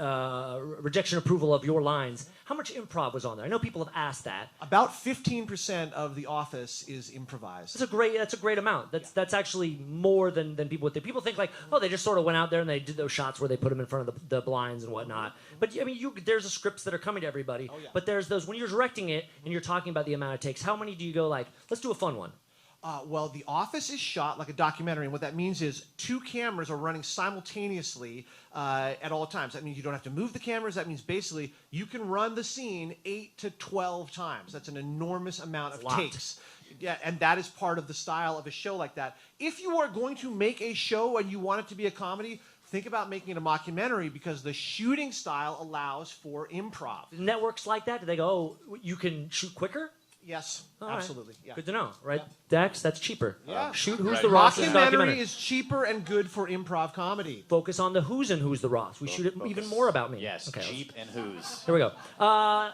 Speaker 1: rejection approval of your lines, how much improv was on there? I know people have asked that.
Speaker 6: About 15% of The Office is improvised.
Speaker 1: That's a great amount. That's actually more than people would think. People think like, oh, they just sort of went out there and they did those shots where they put them in front of the blinds and whatnot. But I mean, there's scripts that are coming to everybody.
Speaker 6: Oh, yeah.
Speaker 1: But there's those when you're directing it and you're talking about the amount it takes. How many do you go like, let's do a fun one?
Speaker 6: Well, The Office is shot like a documentary, and what that means is 2 cameras are running simultaneously at all times. That means you don't have to move the cameras. That means basically you can run the scene 8 to 12 times. That's an enormous amount of takes. Yeah, and that is part of the style of a show like that. If you are going to make a show and you want it to be a comedy, think about making it a mockumentary because the shooting style allows for improv.
Speaker 1: Networks like that, do they go, oh, you can shoot quicker?
Speaker 6: Yes,
Speaker 1: All right.
Speaker 6: absolutely. Yeah.
Speaker 1: Good to know, right? Dax, that's cheaper.
Speaker 6: Yeah.
Speaker 1: Shoot Who's
Speaker 2: Right.
Speaker 1: the Ross is
Speaker 6: Mockumentary
Speaker 1: documentary.
Speaker 6: is cheaper and good for improv comedy.
Speaker 1: Focus on the who's and who's the Ross. We shoot it even more about me.
Speaker 2: Yes,
Speaker 1: Okay,
Speaker 2: cheap and who's.
Speaker 1: here we go.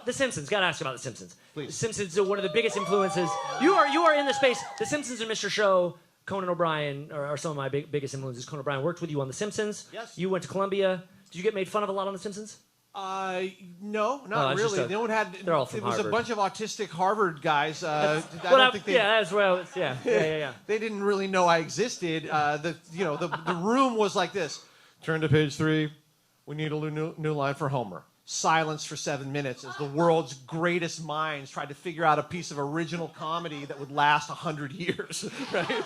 Speaker 1: The Simpsons. Got to ask about the Simpsons.
Speaker 6: Please.
Speaker 1: The Simpsons are one of the biggest influences. You are in the space. The Simpsons and Mr. Show. Conan O'Brien are some of my biggest influences. Conan O'Brien worked with you on The Simpsons.
Speaker 6: Yes.
Speaker 1: You went to Columbia. Did you get made fun of a lot on The Simpsons?
Speaker 6: No, not
Speaker 1: it's just
Speaker 6: really. No one had.
Speaker 1: they're all from
Speaker 6: It was
Speaker 1: Harvard.
Speaker 6: a bunch of autistic Harvard guys. I
Speaker 1: Well,
Speaker 6: don't think they.
Speaker 1: yeah, that's well. Yeah.
Speaker 6: They didn't really know I existed. The room was like this. Turn to page 3. We need a new line for Homer. Silence for 7 minutes as the world's greatest minds tried to figure out a piece of original comedy that would last 100 years. Right?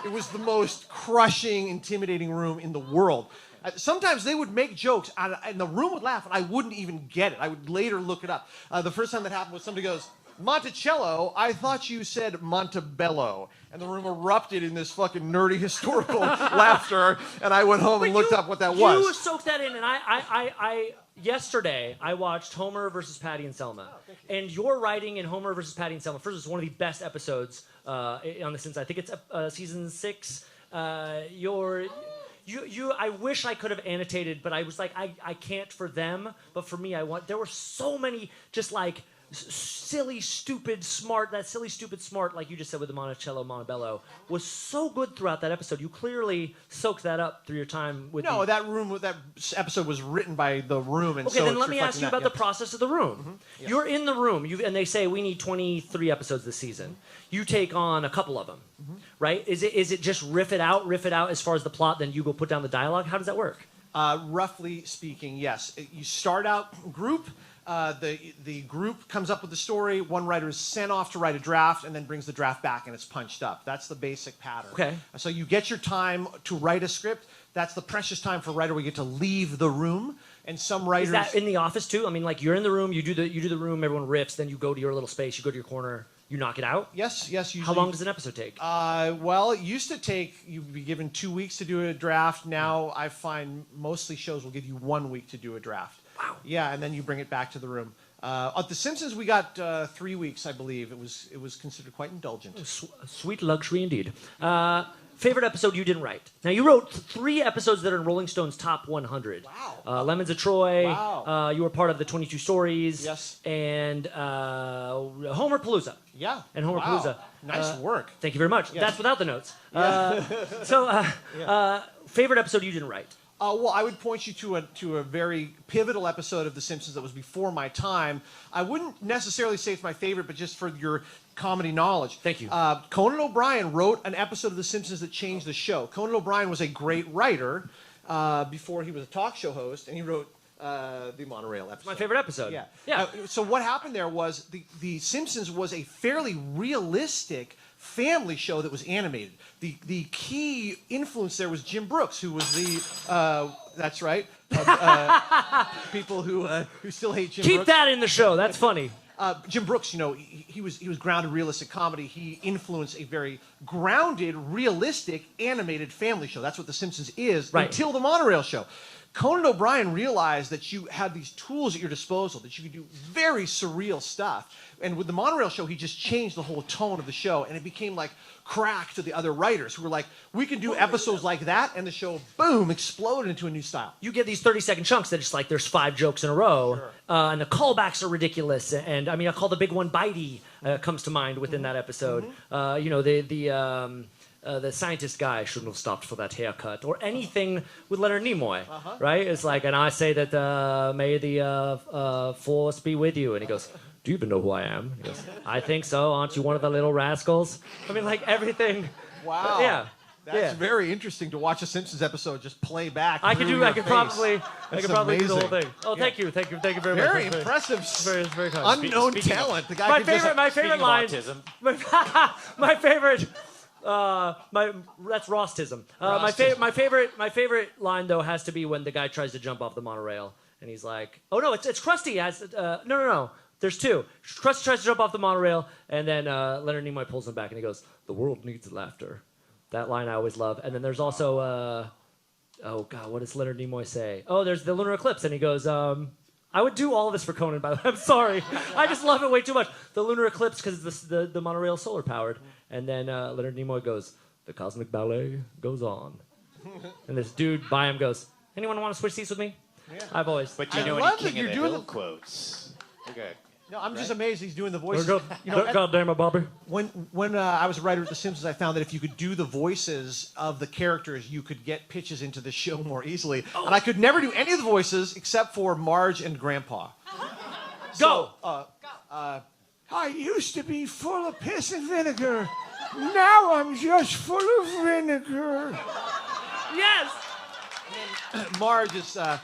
Speaker 6: It was the most crushing, intimidating room in the world. Sometimes they would make jokes, and the room would laugh, and I wouldn't even get it. I would later look it up. The first time that happened was somebody goes, Monticello, I thought you said Montebello. And the room erupted in this fucking nerdy historical laughter, and I went home and looked up what that was.
Speaker 1: You soaked that in, and I yesterday I watched Homer versus Patty and Selma, and your writing in Homer versus Patty and Selma. First, it's one of the best episodes on the Simpsons. I think it's season 6. I wish I could have annotated, but I was like, I can't for them, but for me, there were so many just like silly, stupid, smart, like you just said with the Monticello, Montebello, was so good throughout that episode. You clearly soaked that up through your time with
Speaker 6: No, that episode was written by the room, and
Speaker 1: Okay,
Speaker 6: so
Speaker 1: then
Speaker 6: it's
Speaker 1: let me ask you
Speaker 6: reflecting
Speaker 1: about
Speaker 6: that,
Speaker 1: the process of the room.
Speaker 6: Mm-hmm. Yeah.
Speaker 1: You're in the room, and they say we need 23 episodes this season. You take on a couple of them, right? Is it just riff it out as far as the plot, then you go put down the dialogue? How does that work?
Speaker 6: Roughly speaking, yes. You start out group. The group comes up with the story. One writer is sent off to write a draft and then brings the draft back and it's punched up. That's the basic pattern.
Speaker 1: Okay.
Speaker 6: So you get your time to write a script. That's the precious time for a writer. We get to leave the room. And some writers.
Speaker 1: Is that in the office too? I mean, like you're in the room, you do the room, everyone riffs, then you go to your little space, you go to your corner, you knock it out.
Speaker 6: Yes. Usually.
Speaker 1: How long does an episode take?
Speaker 6: Well, it used to take, you'd be given 2 weeks to do a draft. Now I find mostly shows will give you 1 week to do a draft.
Speaker 1: Wow.
Speaker 6: Yeah, and then you bring it back to the room. At The Simpsons, we got 3 weeks, I believe. It was considered quite indulgent.
Speaker 1: Sweet luxury indeed. Favorite episode you didn't write? Now, you wrote 3 episodes that are in Rolling Stone's top 100.
Speaker 6: Wow.
Speaker 1: Lemons of Troy.
Speaker 6: Wow.
Speaker 1: You were part of the 22 Stories.
Speaker 6: Yes.
Speaker 1: And Homer Palooza.
Speaker 6: Yeah.
Speaker 1: And Homer
Speaker 6: Wow.
Speaker 1: Palooza.
Speaker 6: Nice work.
Speaker 1: Thank you very much.
Speaker 6: Yes.
Speaker 1: That's without the notes. Favorite episode you didn't write?
Speaker 6: Well, I would point you to a very pivotal episode of The Simpsons that was before my time. I wouldn't necessarily say it's my favorite, but just for your comedy knowledge.
Speaker 1: Thank you.
Speaker 6: Conan O'Brien wrote an episode of The Simpsons that changed the show. Conan O'Brien was a great writer before he was a talk show host, and he wrote the Monorail episode.
Speaker 1: My favorite episode.
Speaker 6: Yeah. So what happened there was the Simpsons was a fairly realistic family show that was animated. The key influence there was Jim Brooks, who was the that's right. People who still hate Jim
Speaker 1: Keep
Speaker 6: Brooks.
Speaker 1: that in the show. That's funny.
Speaker 6: Jim Brooks, he was grounded realistic comedy. He influenced a very grounded, realistic, animated family show. That's what The Simpsons is until the Monorail show. Conan O'Brien realized that you had these tools at your disposal, that you could do very surreal stuff. And with the Monorail show, he just changed the whole tone of the show, and it became like crack to the other writers who were like, we can do episodes like that, and the show, boom, exploded into a new style.
Speaker 1: You get these 30-second chunks that it's like there's 5 jokes in a row, and the callbacks are ridiculous. And I mean, I call the big one Bitey. comes to mind within that episode. The scientist guy shouldn't have stopped for that haircut, or anything with Leonard Nimoy, right? It's like, and I say that may the force be with you, and he goes, do you even know who I am? He goes, I think so. Aren't you one of the little rascals? I mean, like everything.
Speaker 6: Wow.
Speaker 1: Yeah.
Speaker 6: That's very interesting to watch a Simpsons episode just play back.
Speaker 1: I could probably do the whole thing. Oh,
Speaker 6: Yeah.
Speaker 1: thank you very much.
Speaker 6: Very
Speaker 1: That's
Speaker 6: impressive.
Speaker 1: Very kind.
Speaker 6: Unknown talent. The guy
Speaker 1: My
Speaker 6: could just-
Speaker 1: favorite line.
Speaker 2: Autism.
Speaker 1: My favorite. That's Rosstism. My favorite line though has to be when the guy tries to jump off the monorail and he's like, "Oh no, it's Krusty." No. There's two. Krusty tries to jump off the monorail and then Leonard Nimoy pulls him back and he goes, "The world needs laughter." That line I always love. And then there's also, oh God, what does Leonard Nimoy say? Oh, there's the lunar eclipse, and he goes, I would do all of this for Conan, by the way. I'm sorry. I just love it way too much. The lunar eclipse, because the monorail is solar powered. And then Leonard Nimoy goes, the cosmic ballet goes on. And this dude by him goes, anyone want to switch seats with me?
Speaker 6: Yeah.
Speaker 1: I've always.
Speaker 2: But you
Speaker 6: I
Speaker 2: know
Speaker 6: love
Speaker 2: any
Speaker 6: that
Speaker 2: King
Speaker 6: you're
Speaker 2: of the
Speaker 6: doing
Speaker 2: Hill
Speaker 6: the-
Speaker 2: quotes. Okay.
Speaker 6: No, I'm just amazed he's doing the voices.
Speaker 1: God damn it, Bobby.
Speaker 6: When I was a writer at The Simpsons, I found that if you could do the voices of the characters, you could get pitches into the show more easily.
Speaker 1: Oh.
Speaker 6: And I could never do any of the voices except for Marge and Grandpa.
Speaker 1: Go!
Speaker 5: I used to be full of piss and vinegar. Now I'm just full of vinegar.
Speaker 1: Yes!
Speaker 6: Marge is, oh,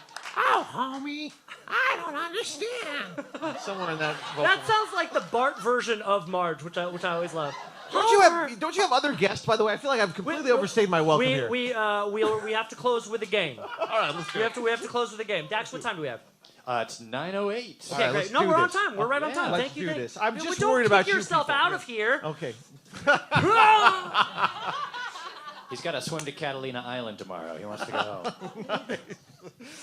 Speaker 6: homie, I don't understand. Somewhere in that vocal.
Speaker 1: That sounds like the Bart version of Marge, which I always love.
Speaker 6: Don't you have other guests, by the way? I feel like I've completely overstayed my welcome here.
Speaker 1: We have to close with a game.
Speaker 6: All right, let's do it.
Speaker 1: We have to close with a game. Dax, what time do we have?
Speaker 2: It's 9:08.
Speaker 1: Okay,
Speaker 6: right,
Speaker 1: great.
Speaker 6: let's
Speaker 1: No,
Speaker 6: do
Speaker 1: we're on
Speaker 6: this.
Speaker 1: time. We're right on time.
Speaker 6: let's
Speaker 1: Thank you.
Speaker 6: do
Speaker 1: Thank-
Speaker 6: this. I'm
Speaker 1: No,
Speaker 6: just
Speaker 1: don't
Speaker 6: worried
Speaker 1: kick
Speaker 6: about you
Speaker 1: yourself
Speaker 6: people.
Speaker 1: out of here.
Speaker 6: Okay.
Speaker 2: He's got to swim to Catalina Island tomorrow. He wants to go home.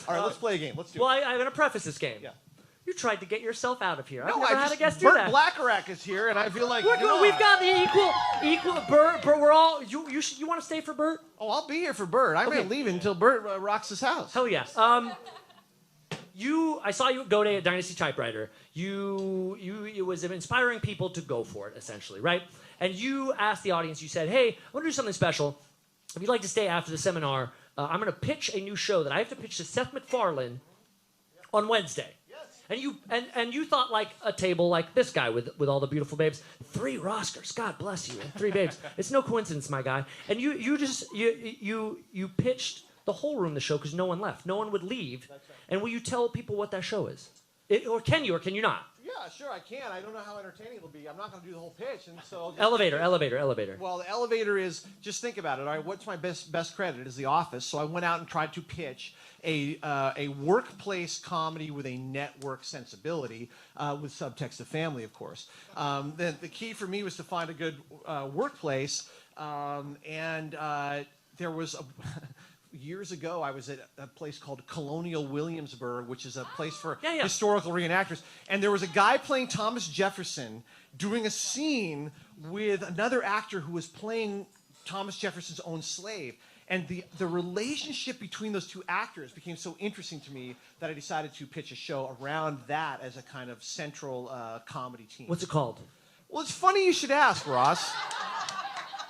Speaker 6: All right, let's play a game. Let's do
Speaker 1: Well,
Speaker 6: it.
Speaker 1: I'm going to preface this game.
Speaker 6: Yeah.
Speaker 1: You tried to get yourself out of here. I've
Speaker 6: No,
Speaker 1: never
Speaker 6: I
Speaker 1: had
Speaker 6: just,
Speaker 1: a guest do
Speaker 6: Burt
Speaker 1: that.
Speaker 6: Blackarach is here, and I feel like
Speaker 1: We've got the equal. Bert, we're all. You want to stay for Bert?
Speaker 6: Oh, I'll be here for Burt. I'm
Speaker 1: Okay.
Speaker 6: not leaving until Burt rocks his house.
Speaker 1: Hell yeah. I saw you at Go Day at Dynasty Typewriter. It was inspiring people to go for it, essentially, right? And you asked the audience. You said, "Hey, I want to do something special. If you'd like to stay after the seminar, I'm going to pitch a new show that I have to pitch to Seth MacFarlane on Wednesday." And you thought like a table like this guy with all the beautiful babes. 3 ROSSCAR'S, God bless you, and 3 babes. It's no coincidence, my guy. And you pitched the whole room the show because no one left. No one would leave. Right. And will you tell people what that show is? Or can you not?
Speaker 6: Yeah, sure, I can. I don't know how entertaining it'll be. I'm not going to do the whole pitch, and so
Speaker 1: Elevator.
Speaker 6: Well, the elevator is, just think about it. All right, what's my best credit is The Office. So I went out and tried to pitch a workplace comedy with a network sensibility, with subtext of family, of course. The key for me was to find a good workplace, and there was years ago, I was at a place called Colonial Williamsburg, which is a place for historical reenactors. And there was a guy playing Thomas Jefferson doing a scene with another actor who was playing Thomas Jefferson's own slave. And the relationship between those two actors became so interesting to me that I decided to pitch a show around that as a kind of central comedy team.
Speaker 1: What's it called?
Speaker 6: Well, it's funny you should ask, Ross.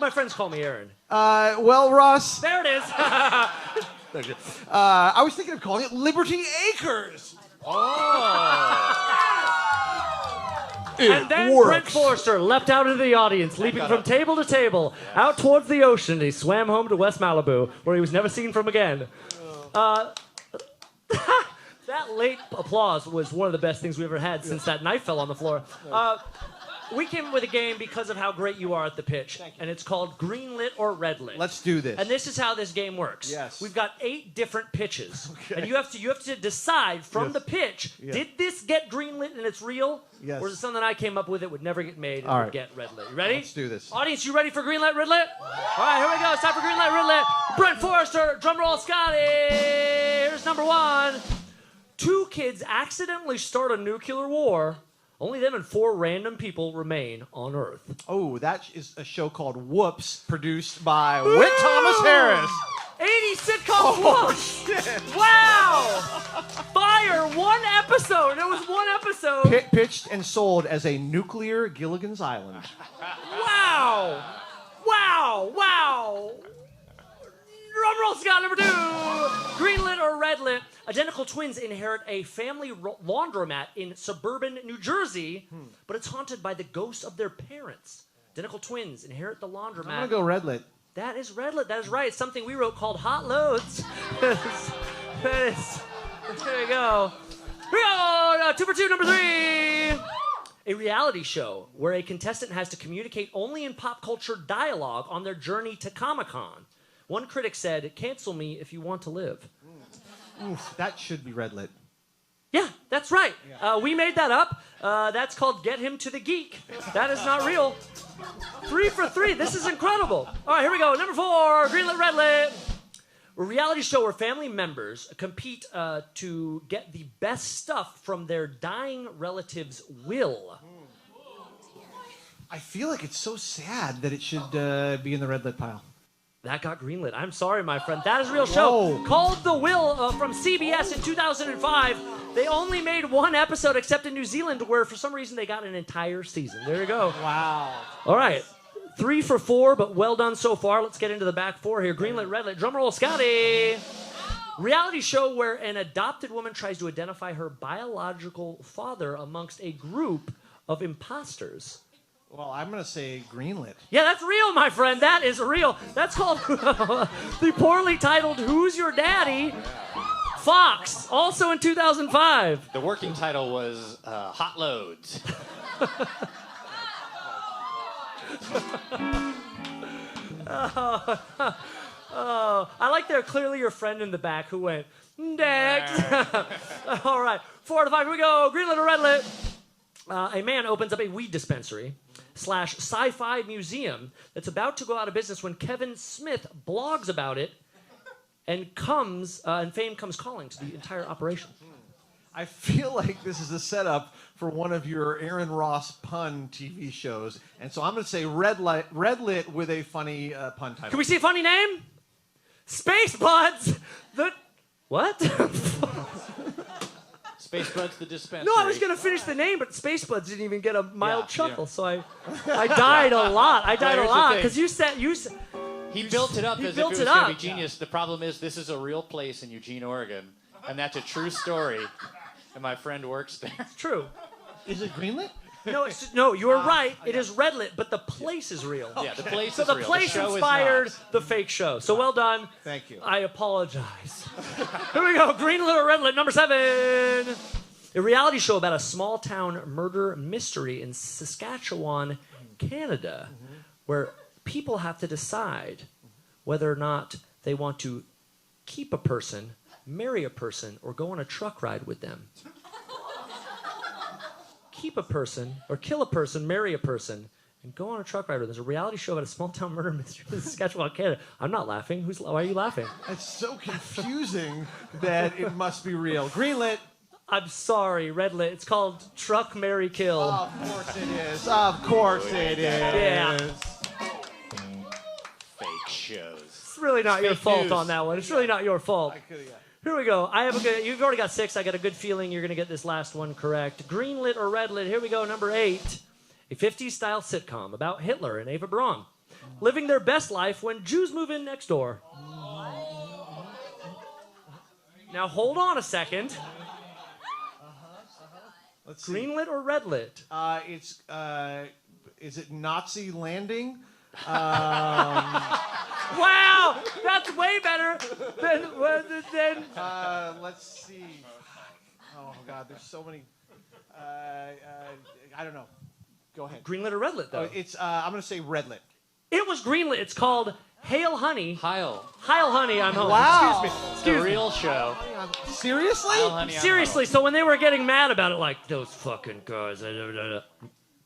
Speaker 1: My friends call me Aaron.
Speaker 6: Well, Ross,
Speaker 1: There it is.
Speaker 6: I was thinking of calling it Liberty Acres.
Speaker 1: And then Brent Forrester leapt out into the audience, leaping from table to table, out towards the ocean. He swam home to West Malibu, where he was never seen from again. That late applause was one of the best things we ever had since that knife fell on the floor. We came up with a game because of how great you are at the pitch, and it's called Green Lit or Red Lit.
Speaker 6: Let's do this.
Speaker 1: And this is how this game works.
Speaker 6: Yes.
Speaker 1: We've got 8 different pitches, and you have to decide from the pitch: did this get green lit and it's real, or is it something I came up with that would never get made and would get red lit? You ready?
Speaker 6: Let's do this.
Speaker 1: Audience, you ready for green lit, red lit? All right, here we go. It's time for green lit, red lit. Brent Forrester, drum roll, Scotty. Here's number 1. 2 kids accidentally start a nuclear war. Only them and 4 random people remain on Earth.
Speaker 6: Oh, that is a show called Whoops, produced by Whit Thomas Harris.
Speaker 1: 80 sitcom books.
Speaker 6: Shit.
Speaker 1: Wow. Fire. One episode. It was one episode.
Speaker 6: Pitched and sold as a nuclear Gilligan's Island.
Speaker 1: Wow. Wow. Wow. Drum roll, Scott, number 2. Greenlit or redlit? Identical twins inherit a family laundromat in suburban New Jersey, but it's haunted by the ghosts of their parents. Identical twins inherit the laundromat.
Speaker 6: I'm going to go redlit.
Speaker 1: That is redlit. That is right. It's something we wrote called Hot Loads. There we go. Here we go. 2 for 2, number 3. A reality show where a contestant has to communicate only in pop culture dialogue on their journey to Comic-Con. One critic said, "Cancel me if you want to live."
Speaker 6: Oof, that should be redlit.
Speaker 1: Yeah, that's right. We made that up. That's called Get Him to the Geek. That is not real. 3 for 3. This is incredible. All right, here we go. Number 4, greenlit, redlit. A reality show where family members compete to get the best stuff from their dying relative's will.
Speaker 6: I feel like it's so sad that it should be in the redlit pile.
Speaker 1: That got greenlit. I'm sorry, my friend. That is a real show.
Speaker 6: Whoa.
Speaker 1: Called The Will from CBS in 2005. They only made one episode except in New Zealand where for some reason they got an entire season. There you go.
Speaker 6: Wow.
Speaker 1: All right. 3 for 4, but well done so far. Let's get into the back 4 here. Greenlit, redlit. Drum roll, Scotty. Reality show where an adopted woman tries to identify her biological father amongst a group of imposters.
Speaker 6: Well, I'm going to say greenlit.
Speaker 1: Yeah, that's real, my friend. That is real. That's called the poorly titled Who's Your Daddy? Fox, also in 2005.
Speaker 2: The working title was Hot Loads.
Speaker 1: I like there clearly your friend in the back who went, next. All right, 4 out of 5, here we go. Greenlit or redlit? A man opens up a weed dispensary / sci-fi museum that's about to go out of business when Kevin Smith blogs about it and fame comes calling to the entire operation.
Speaker 6: I feel like this is a setup for one of your Aaron Ross pun TV shows, and so I'm going to say redlit with a funny pun title.
Speaker 1: Can we see a funny name? Space Buds. What?
Speaker 2: Space Buds the dispensary.
Speaker 1: No, I was going to finish the name, but Space Buds didn't even get a mild chuckle, so I died a lot. I died a lot because you said
Speaker 2: he built it up as if it was going to be genius. The problem is this is a real place in Eugene, Oregon, and that's a true story. And my friend works there.
Speaker 1: It's true.
Speaker 6: Is it greenlit?
Speaker 1: No, you're right. It is redlit, but the place is real.
Speaker 2: Yeah, the place
Speaker 1: So
Speaker 2: is
Speaker 1: the
Speaker 2: real.
Speaker 1: place
Speaker 2: the show
Speaker 1: inspired
Speaker 2: is not.
Speaker 1: the fake show. So well done.
Speaker 6: Thank you.
Speaker 1: I apologize. Here we go. Greenlit or redlit, number 7. A reality show about a small town murder mystery in Saskatchewan, Canada, where people have to decide whether or not they want to keep a person, marry a person, or go on a truck ride with them. Keep a person, or kill a person, marry a person, and go on a truck ride with them. There's a reality show about a small town murder mystery in Saskatchewan, Canada. I'm not laughing. Why are you laughing?
Speaker 6: It's so confusing that it must be real. Greenlit.
Speaker 1: I'm sorry, redlit. It's called Truck, Marry, Kill.
Speaker 6: Of course it is. Of course it is.
Speaker 1: Yeah.
Speaker 2: Fake shows.
Speaker 1: It's really not your
Speaker 2: fake
Speaker 1: fault
Speaker 2: news.
Speaker 1: on that one. It's really not your fault.
Speaker 6: I could have got.
Speaker 1: Here we go. You've already got 6. I got a good feeling you're going to get this last one correct. Greenlit or redlit? Here we go. Number 8. A 50s-style sitcom about Hitler and Eva Braun living their best life when Jews move in next door. Now hold on a second.
Speaker 6: Let's see.
Speaker 1: Greenlit or redlit?
Speaker 6: Is it Nazi landing?
Speaker 1: Wow, that's way better than.
Speaker 6: Let's see. Oh God, there's so many. I don't know. Go ahead.
Speaker 1: Greenlit or redlit though?
Speaker 6: I'm gonna say redlit.
Speaker 1: It was greenlit. It's called Hail Honey.
Speaker 2: Heil.
Speaker 1: Heil Honey, I'm home.
Speaker 6: Wow.
Speaker 2: It's a real show.
Speaker 6: Seriously?
Speaker 2: Heil, honey, I'm
Speaker 1: Seriously, so when they were getting mad about it, like, those fucking guys.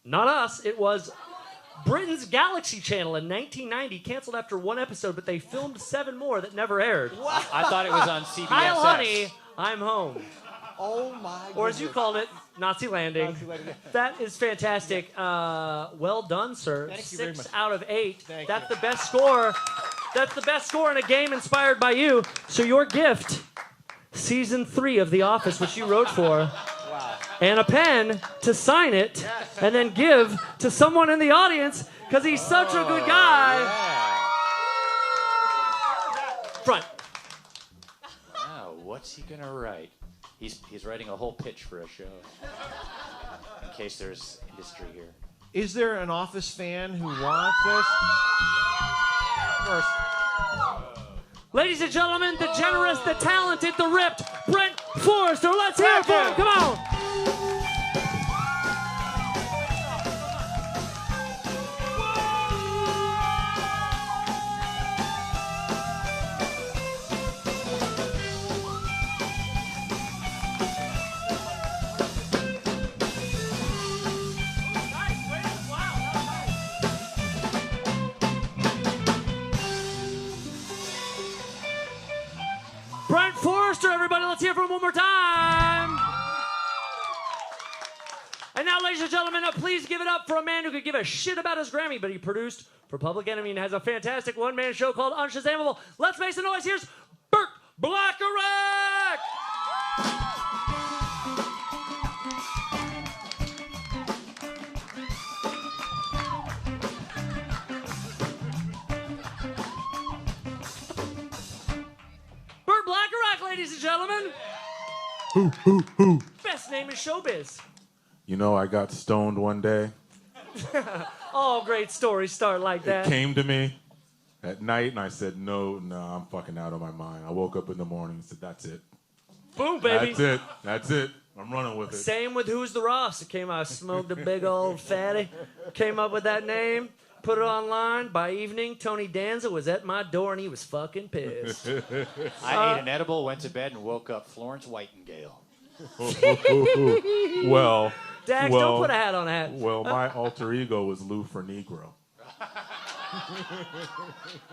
Speaker 1: Not us. It was Britain's Galaxy Channel in 1990, canceled after 1 episode, but they filmed 7 more that never aired.
Speaker 2: I thought it was on CBS.
Speaker 1: Heil Honey, I'm home.
Speaker 6: Oh my God.
Speaker 1: Or as you called it, Nazi Landing. That is fantastic. Well done, sir.
Speaker 6: Thank you very
Speaker 1: 6
Speaker 6: much.
Speaker 1: out of 8.
Speaker 6: Thank
Speaker 1: That's
Speaker 6: you.
Speaker 1: the best score That's the best score in a game inspired by you. So your gift, season 3 of The Office, which you wrote for, and a pen to sign it, and then give to someone in the audience because he's such a good guy. Front.
Speaker 2: Wow, what's he gonna write? He's writing a whole pitch for a show. In case there's industry here.
Speaker 6: Is there an Office fan who wants this? First.
Speaker 1: Ladies and gentlemen, the generous, the talented, the ripped, Brent Forrester. Let's hear it for him. Come on. Brent Forrester, everybody, let's hear it for him one more time. And now, ladies and gentlemen, please give it up for a man who could give a shit about his Grammy, but he produced for Public Enemy and has a fantastic one-man show called Unshazamable. Let's make some noise. Here's Burt Blackarach. Burt Blackarach, ladies and gentlemen.
Speaker 7: Who?
Speaker 1: Best name in showbiz.
Speaker 7: You know, I got stoned one day.
Speaker 1: All great stories start like that.
Speaker 7: It came to me at night, and I said, no, I'm fucking out of my mind. I woke up in the morning and said, that's it.
Speaker 1: Boom, baby.
Speaker 7: That's it. I'm running with it.
Speaker 1: Same with Who's the Ross. It came out, smoked a big old fatty, came up with that name, put it online. By evening, Tony Danza was at my door, and he was fucking pissed.
Speaker 2: I ate an edible, went to bed, and woke up Florence Whitingale.
Speaker 7: Well,
Speaker 1: Dax, don't put a hat on a hat.
Speaker 7: Well, my alter ego was Lou for Negro.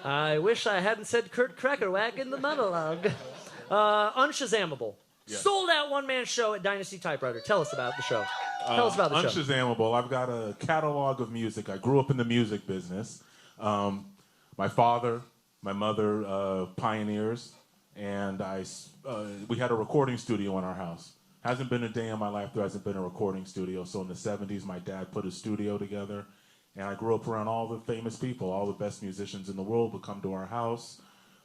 Speaker 1: I wish I hadn't said Kurt Crackerwack in the monologue. Unshazamable.
Speaker 7: Yes.
Speaker 1: Sold out one-man show at Dynasty Typewriter. Tell us about the show. Tell us about the show.
Speaker 7: Unshazamable. I've got a catalog of music. I grew up in the music business. My father, my mother, pioneers, and we had a recording studio in our house. Hasn't been a day in my life there hasn't been a recording studio. So in the 70s, my dad put a studio together, and I grew up around all the famous people. All the best musicians in the world would come to our house.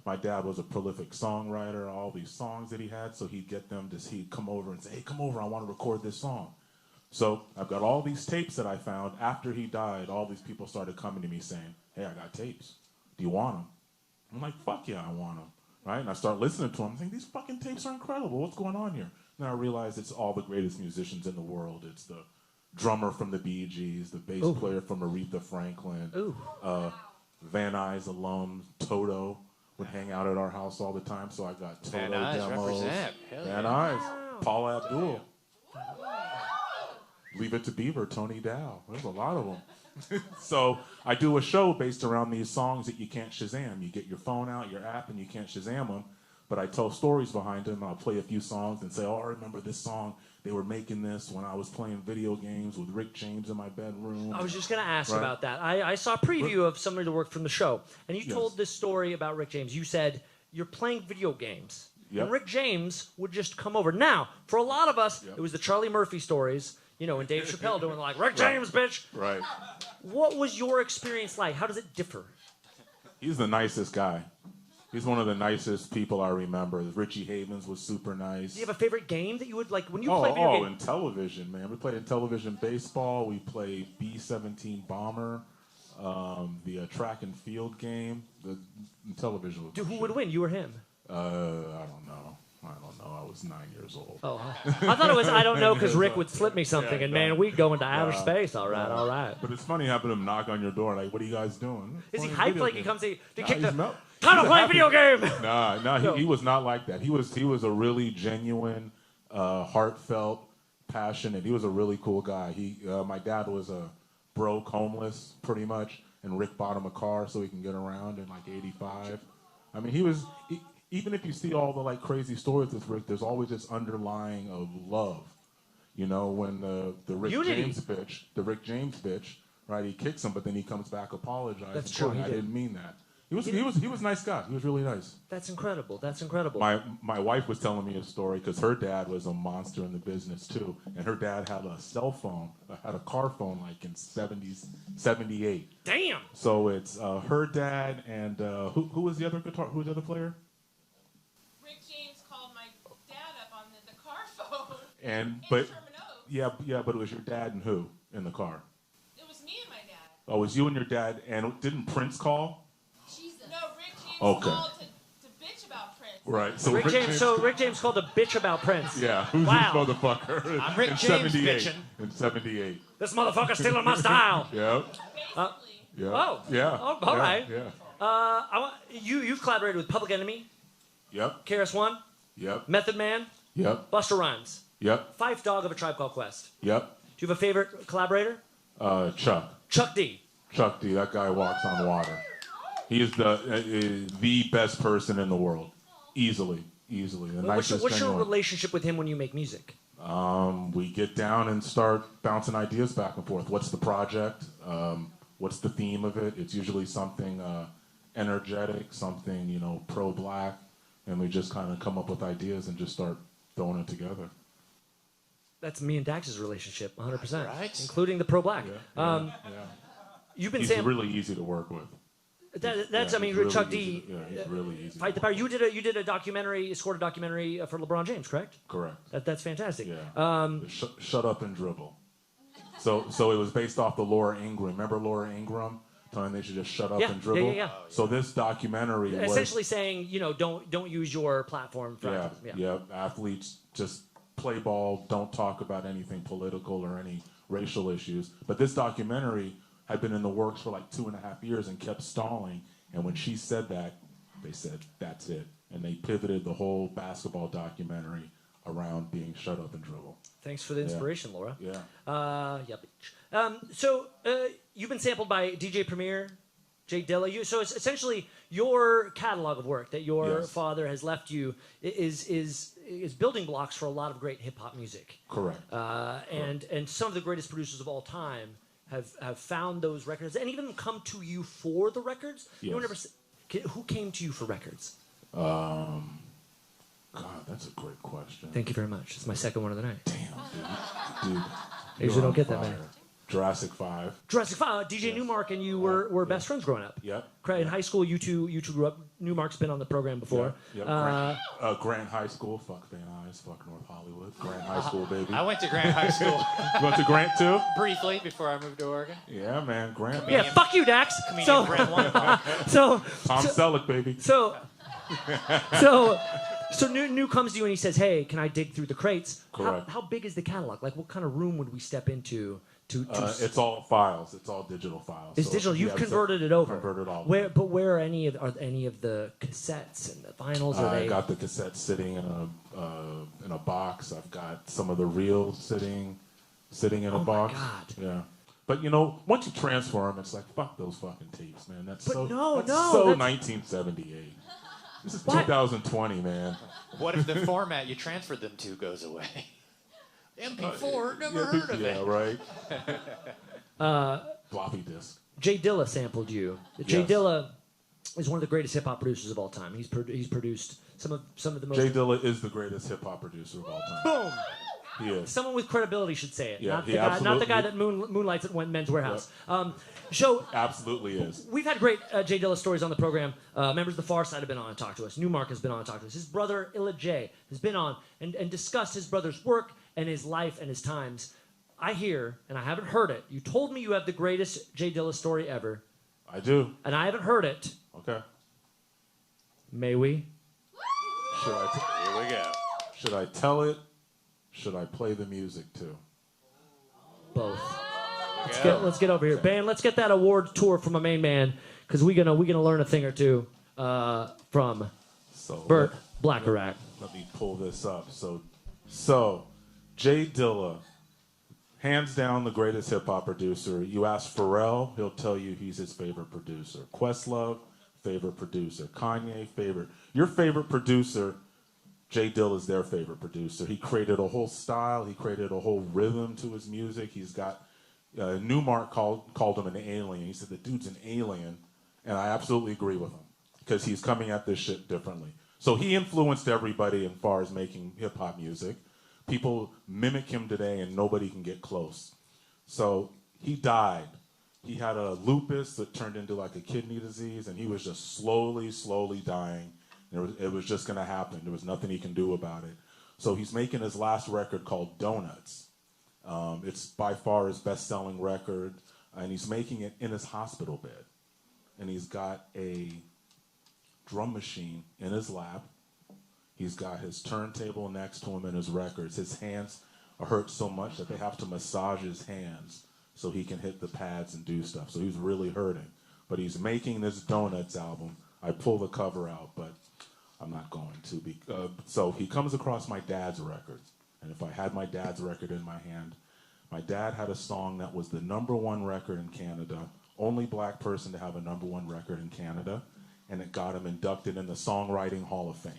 Speaker 7: My dad was a prolific songwriter, all these songs that he had, so he'd get them, he'd come over and say, hey, come over, I want to record this song. So I've got all these tapes that I found. After he died, all these people started coming to me saying, hey, I got tapes. Do you want them? I'm like, fuck yeah, I want them. Right? And I start listening to them, thinking, these fucking tapes are incredible. What's going on here? And I realized it's all the greatest musicians in the world. It's the drummer from the Bee Gees, the bass player from Aretha Franklin, Van Nuys alum Toto would hang out at our house all the time. So I got Toto
Speaker 2: Van Nuys
Speaker 7: demos.
Speaker 2: represent.
Speaker 7: Van Nuys, Paula Abdul, Leave It to Beaver, Tony Dow. There's a lot of them. So I do a show based around these songs that you can't Shazam. You get your phone out, your app, and you can't Shazam them. But I tell stories behind them. I'll play a few songs and say, oh, I remember this song. They were making this when I was playing video games with Rick James in my bedroom.
Speaker 1: I was just going to ask about that. I saw a preview of somebody that worked from the show, and you told this story about Rick James. You said, you're playing video games, and Rick James would just come over. Now, for a lot of us, it was the Charlie Murphy stories, you know, and Dave Chappelle doing like, Rick James, bitch.
Speaker 7: Right.
Speaker 1: What was your experience like? How does it differ?
Speaker 7: He's the nicest guy. He's one of the nicest people I remember. Richie Havens was super nice.
Speaker 1: Do you have a favorite game that you would like when you play video games?
Speaker 7: In television, man. We played in television baseball. We played B-17 Bomber, the track and field game. In television.
Speaker 1: Who would win, you or him?
Speaker 7: I don't know. I was 9 years old.
Speaker 1: Oh, I thought it was I don't know because Rick would slip me something, and man, we'd go into outer space. All right.
Speaker 7: But it's funny having him knock on your door, like, what are you guys doing?
Speaker 1: Is he hyped like he comes to kick the...
Speaker 7: No.
Speaker 1: Time to play a video game!
Speaker 7: No, he was not like that. He was a really genuine, heartfelt, passionate. He was a really cool guy. My dad was broke, homeless, pretty much, and Rick bought him a car so he can get around in like '85. I mean, even if you see all the like crazy stories with Rick, there's always this underlying of love. You know, when the Rick James bitch, right? He kicks him, but then he comes back apologizing.
Speaker 1: That's true.
Speaker 7: I didn't mean that. He was a nice guy. He was really nice.
Speaker 1: That's incredible. That's incredible.
Speaker 7: My wife was telling me a story because her dad was a monster in the business too, and her dad had a cell phone, had a car phone like in 78.
Speaker 1: Damn.
Speaker 7: So it's her dad and who was the other guitar? Who was the other player?
Speaker 8: Rick James called my dad up on the car phone.
Speaker 7: But
Speaker 8: Sherman Oaks.
Speaker 7: yeah, but it was your dad and who in the car?
Speaker 8: It was me and my dad.
Speaker 7: Oh, it was you and your dad, and didn't Prince call?
Speaker 8: No, Rick James
Speaker 7: Okay.
Speaker 8: called to bitch about Prince.
Speaker 7: Right. So
Speaker 1: Rick James called a bitch about Prince.
Speaker 7: Yeah, who's
Speaker 1: Wow.
Speaker 7: this motherfucker?
Speaker 2: I'm Rick
Speaker 7: in
Speaker 2: James
Speaker 7: 78.
Speaker 2: bitching.
Speaker 7: In 78.
Speaker 1: This motherfucker's stealing my style.
Speaker 7: Yep.
Speaker 8: Basically.
Speaker 7: Yeah.
Speaker 1: Oh.
Speaker 7: Yeah.
Speaker 1: Oh, all
Speaker 7: yeah.
Speaker 1: right.
Speaker 7: Yeah.
Speaker 1: You've collaborated with Public Enemy,
Speaker 7: Yep.
Speaker 1: KRS-One,
Speaker 7: Yep.
Speaker 1: Method Man,
Speaker 7: Yep.
Speaker 1: Busta Rhymes,
Speaker 7: Yep.
Speaker 1: Phife Dawg of A Tribe Called Quest.
Speaker 7: Yep.
Speaker 1: Do you have a favorite collaborator?
Speaker 7: Chuck.
Speaker 1: Chuck D.
Speaker 7: Chuck D. That guy walks on water. He is the best person in the world, easily. The nicest.
Speaker 1: What's your
Speaker 7: genuine.
Speaker 1: relationship with him when you make music?
Speaker 7: We get down and start bouncing ideas back and forth. What's the project? What's the theme of it? It's usually something energetic, something pro-black, and we just kind of come up with ideas and just start throwing it together.
Speaker 1: That's me and Dax's relationship, 100%,
Speaker 2: Right.
Speaker 1: including the pro-black.
Speaker 7: Yeah.
Speaker 1: You've been
Speaker 7: He's
Speaker 1: saying
Speaker 7: really easy to work with.
Speaker 1: that's.
Speaker 7: Yeah,
Speaker 1: I mean,
Speaker 7: he's really
Speaker 1: Chuck
Speaker 7: easy
Speaker 1: D.
Speaker 7: he's really easy.
Speaker 1: Fight the power. You did a documentary. You scored a documentary for LeBron James, correct?
Speaker 7: Correct.
Speaker 1: That's fantastic.
Speaker 7: Yeah. Shut up and dribble. So it was based off the Laura Ingraham. Remember Laura Ingraham telling they should just shut up and dribble?
Speaker 1: Yeah.
Speaker 7: So this documentary was
Speaker 1: Essentially saying, don't use your platform for activism.
Speaker 7: yeah. Athletes just play ball. Don't talk about anything political or any racial issues. But this documentary had been in the works for like 2.5 years and kept stalling. And when she said that, they said, that's it. And they pivoted the whole basketball documentary around being shut up and dribble.
Speaker 1: Thanks for the inspiration, Laura.
Speaker 7: Yeah.
Speaker 1: Bitch. So you've been sampled by DJ Premier, J.Dilla. So it's essentially your catalog of work that your father has left you is building blocks for a lot of great hip hop music.
Speaker 7: Correct.
Speaker 1: And some of the greatest producers of all time have found those records and even come to you for the records.
Speaker 7: Yes.
Speaker 1: Who came to you for records?
Speaker 7: God, that's a great question.
Speaker 1: Thank you very much. It's my second one of the night.
Speaker 7: Damn, dude.
Speaker 1: I usually don't get that many.
Speaker 7: Jurassic 5.
Speaker 1: Jurassic 5. DJ Newmark and you were best friends growing up.
Speaker 7: Yep.
Speaker 1: In high school, you two grew up. Newmark's been on the program before.
Speaker 7: Yep. Grant High School. Fuck Van Nuys. Fuck North Hollywood. Grant High School, baby.
Speaker 2: I went to Grant High School
Speaker 7: You went to Grant too?
Speaker 2: briefly before I moved to Oregon.
Speaker 7: Yeah, man. Grant.
Speaker 1: Yeah, fuck you, Dax.
Speaker 2: Comedian Brent Forrester.
Speaker 1: So
Speaker 7: Tom Selleck, baby.
Speaker 1: So New comes to you and he says, "Hey, can I dig through the crates?"
Speaker 7: Correct.
Speaker 1: How big is the catalog? Like, what kind of room would we step into?
Speaker 7: It's all files. It's all digital files.
Speaker 1: It's
Speaker 7: So
Speaker 1: digital.
Speaker 7: we
Speaker 1: You've
Speaker 7: have
Speaker 1: converted it over.
Speaker 7: Converted all.
Speaker 1: Where are any of the cassettes and the vinyls? Are
Speaker 7: I
Speaker 1: they?
Speaker 7: got the cassette sitting in a box. I've got some of the reels sitting in a box.
Speaker 1: Oh my God.
Speaker 7: Yeah. But once you transfer them, it's like fuck those fucking tapes, man. That's
Speaker 1: But
Speaker 7: so
Speaker 1: no,
Speaker 7: that's
Speaker 1: no,
Speaker 7: so
Speaker 1: that's-
Speaker 7: 1978. This is
Speaker 1: What?
Speaker 7: 2020, man.
Speaker 2: What if the format you transferred them to goes away? MP4, never heard of
Speaker 7: yeah,
Speaker 2: it.
Speaker 7: right. Floppy disk.
Speaker 1: J.Dilla sampled you.
Speaker 7: Yes.
Speaker 1: J.Dilla is one of the greatest hip hop producers of all time. He's produced some of the most.
Speaker 7: J.Dilla is the greatest hip hop producer of all time.
Speaker 1: Boom.
Speaker 7: He is.
Speaker 1: Someone with credibility should say it.
Speaker 7: Yeah,
Speaker 1: not
Speaker 7: he
Speaker 1: the guy. Not the
Speaker 7: absolutely-
Speaker 1: guy that moonlights at Men's Warehouse. So
Speaker 7: Absolutely is.
Speaker 1: we've had great J Dilla stories on the program. Members of the Far Side have been on and talked to us. Newmark has been on and talked to us. His brother Illa J has been on and discussed his brother's work and his life and his times. I hear, and I haven't heard it. You told me you have the greatest J Dilla story ever,
Speaker 7: I do.
Speaker 1: and I haven't heard it.
Speaker 7: Okay.
Speaker 1: May we?
Speaker 7: Should I?
Speaker 2: Here we go.
Speaker 7: Should I tell it? Should I play the music too?
Speaker 1: Both. Let's get over here, band. Let's get that award tour from a main man, because we're gonna learn a thing or two from
Speaker 7: So
Speaker 1: Burt Blackarach.
Speaker 7: Let me pull this up. So J Dilla, hands down the greatest hip hop producer. You ask Pharrell, he'll tell you he's his favorite producer. Questlove, favorite producer. Kanye, favorite. Your favorite producer, J Dilla is their favorite producer. He created a whole style. He created a whole rhythm to his music. He's got Newmark called him an alien. He said the dude's an alien, And I absolutely agree with him because he's coming at this shit differently. So he influenced everybody as far as making hip-hop music. People mimic him today and nobody can get close. So he died. He had a lupus that turned into like a kidney disease, and he was just slowly dying. It was just going to happen. There was nothing he can do about it. So he's making his last record called Donuts. It's by far his best-selling record, and he's making it in his hospital bed. And he's got a drum machine in his lap. He's got his turntable next to him and his records. His hands are hurt so much that they have to massage his hands so he can hit the pads and do stuff. So he's really hurting. But he's making this Donuts album. I pull the cover out, but I'm not going to. So he comes across my dad's record. And if I had my dad's record in my hand, my dad had a song that was the #1 record in Canada, only black person to have a #1 record in Canada, and it got him inducted in the Songwriting Hall of Fame.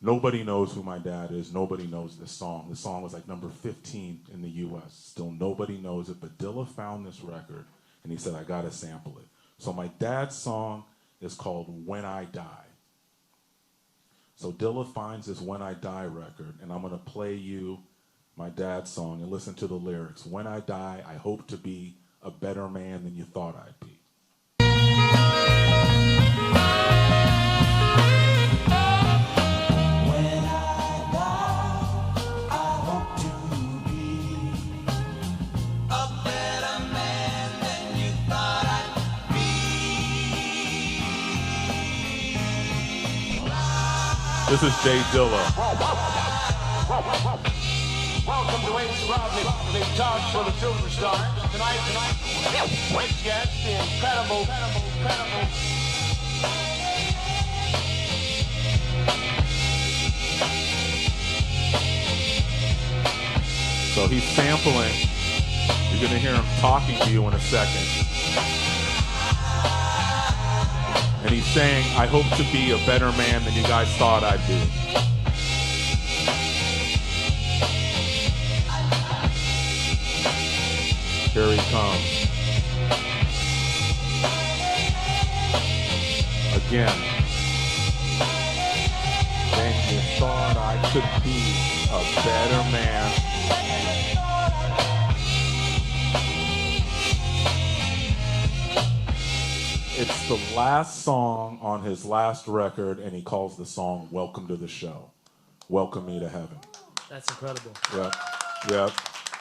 Speaker 7: Nobody knows who my dad is. Nobody knows this song. The song was like number 15 in the U.S. Still nobody knows it, but Dilla found this record, and he said, I got to sample it. So my dad's song is called When I Die. So Dilla finds this When I Die record, and I'm going to play you my dad's song and listen to the lyrics. When I die, I hope to be a better man than you thought I'd be.
Speaker 9: When I die, I hope to be a better man than you thought I'd be.
Speaker 7: This is J.Dilla.
Speaker 10: Welcome to Ace Rodney, the charge for the superstar. Tonight, great guest, the incredible.
Speaker 7: So he's sampling. You're going to hear him talking to you in a second. And he's saying, I hope to be a better man than you guys thought I'd be. Here he comes. Again. Then you thought I could be a better man. It's the last song on his last record, and he calls the song Welcome to the Show. Welcome me to heaven.
Speaker 1: That's incredible.
Speaker 7: Yep.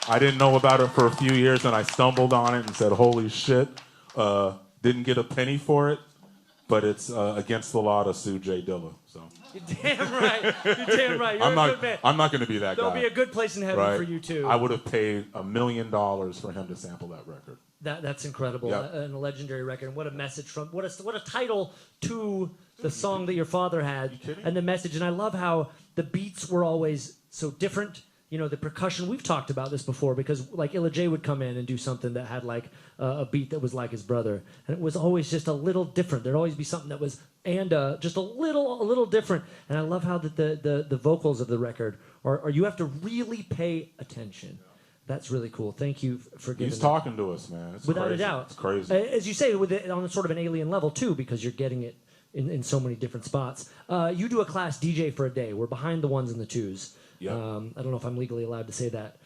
Speaker 7: I didn't know about it for a few years, and I stumbled on it and said, holy shit. Didn't get a penny for it, but it's against the law to sue J.Dilla. So.
Speaker 1: You're damn right. You're damn right. You're a good man.
Speaker 7: I'm not going to be that guy.
Speaker 1: There'll be a good place in heaven for you, too.
Speaker 7: I would have paid $1 million for him to sample that record.
Speaker 1: That's incredible.
Speaker 7: Yep.
Speaker 1: And a legendary record. And what a message from, what a title to the song that your father had. And the message. And I love how the beats were always so different. You know, the percussion, we've talked about this before because like Illa J would come in and do something that had like a beat that was like his brother. And it was always just a little different. There'd always be something that was just a little different. And I love how the vocals of the record are you have to really pay attention. That's really cool. Thank you for giving.
Speaker 7: He's talking to us, man. It's
Speaker 1: without
Speaker 7: crazy.
Speaker 1: a doubt.
Speaker 7: It's crazy.
Speaker 1: As you say, with it on sort of an alien level too, because you're getting it in so many different spots. You do a class DJ for a day. We're behind the ones and the twos.
Speaker 7: Yep.
Speaker 1: I don't know if I'm legally allowed to say that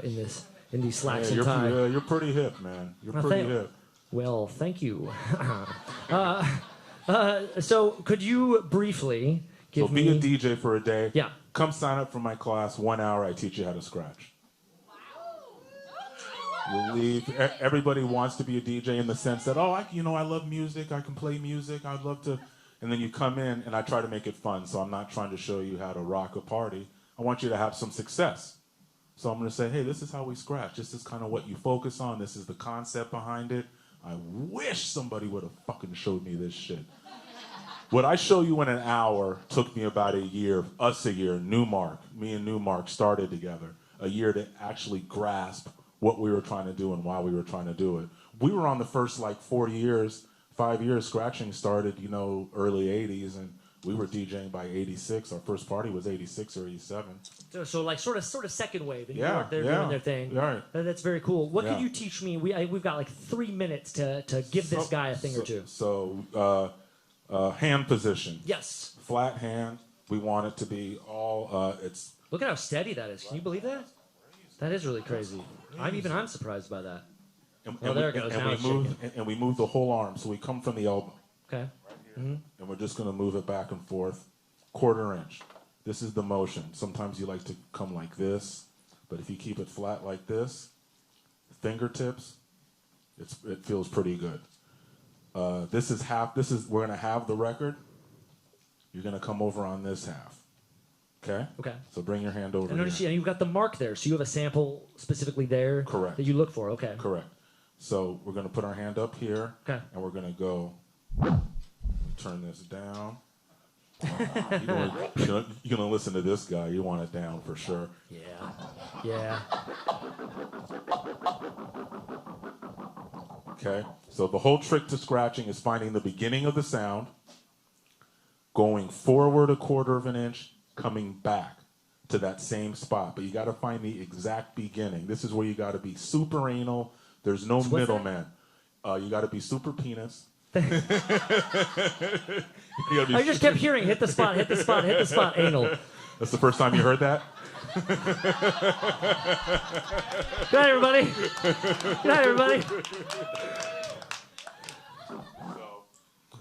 Speaker 1: in these slacks and tie.
Speaker 7: You're pretty hip, man. You're pretty hip.
Speaker 1: Well, thank you. So could you briefly give me...
Speaker 7: So be a DJ for a day.
Speaker 1: Yeah.
Speaker 7: Come sign up for my class. 1 hour, I teach you how to scratch. You leave. Everybody wants to be a DJ in the sense that, I love music. I can play music. I'd love to. And then you come in, and I try to make it fun. So I'm not trying to show you how to rock a party. I want you to have some success. So I'm going to say, hey, this is how we scratch. This is kind of what you focus on. This is the concept behind it. I wish somebody would have fucking showed me this shit. What I show you in an hour took me about a year, Newmark. Me and Newmark started together. A year to actually grasp what we were trying to do and why we were trying to do it. We were on the first 5 years scratching started, early 80s, and We were DJing by 86. Our first party was 86 or 87.
Speaker 1: So like sort of second wave in New
Speaker 7: Yeah,
Speaker 1: York. They're
Speaker 7: yeah.
Speaker 1: doing their thing.
Speaker 7: Right.
Speaker 1: That's very cool. What
Speaker 7: Yeah.
Speaker 1: could you teach me? We've got like 3 minutes to give this guy a thing or two.
Speaker 7: So, hand position.
Speaker 1: Yes.
Speaker 7: Flat hand. We want it to be all. It's.
Speaker 1: Look at how steady that is. Can you believe that? That is really crazy. I'm surprised by that. There it goes. Now it's shaking.
Speaker 7: And we move the whole arm. So we come from the elbow.
Speaker 1: Okay.
Speaker 7: And we're just going to move it back and forth, 1/4 inch. This is the motion. Sometimes you like to come like this, but if you keep it flat like this, fingertips, it feels pretty good. This is we're going to have the record. You're going to come over on this half. Okay?
Speaker 1: Okay.
Speaker 7: So bring your hand over
Speaker 1: And notice
Speaker 7: here.
Speaker 1: you've got the mark there, so you have a sample specifically there.
Speaker 7: Correct.
Speaker 1: That you look for. Okay.
Speaker 7: Correct. So we're going to put our hand up here.
Speaker 1: Okay.
Speaker 7: And we're going to go. Turn this down. You're gonna listen to this guy. You want it down for sure.
Speaker 1: Yeah.
Speaker 7: Okay. So the whole trick to scratching is finding the beginning of the sound, going forward 1/4 inch, coming back to that same spot. But you got to find the exact beginning. This is where you got to be super anal. There's no middleman. You got to be super penis.
Speaker 1: I just kept hearing hit the spot, anal.
Speaker 7: That's the first time you heard that?
Speaker 1: Good night, everybody. Good night, everybody.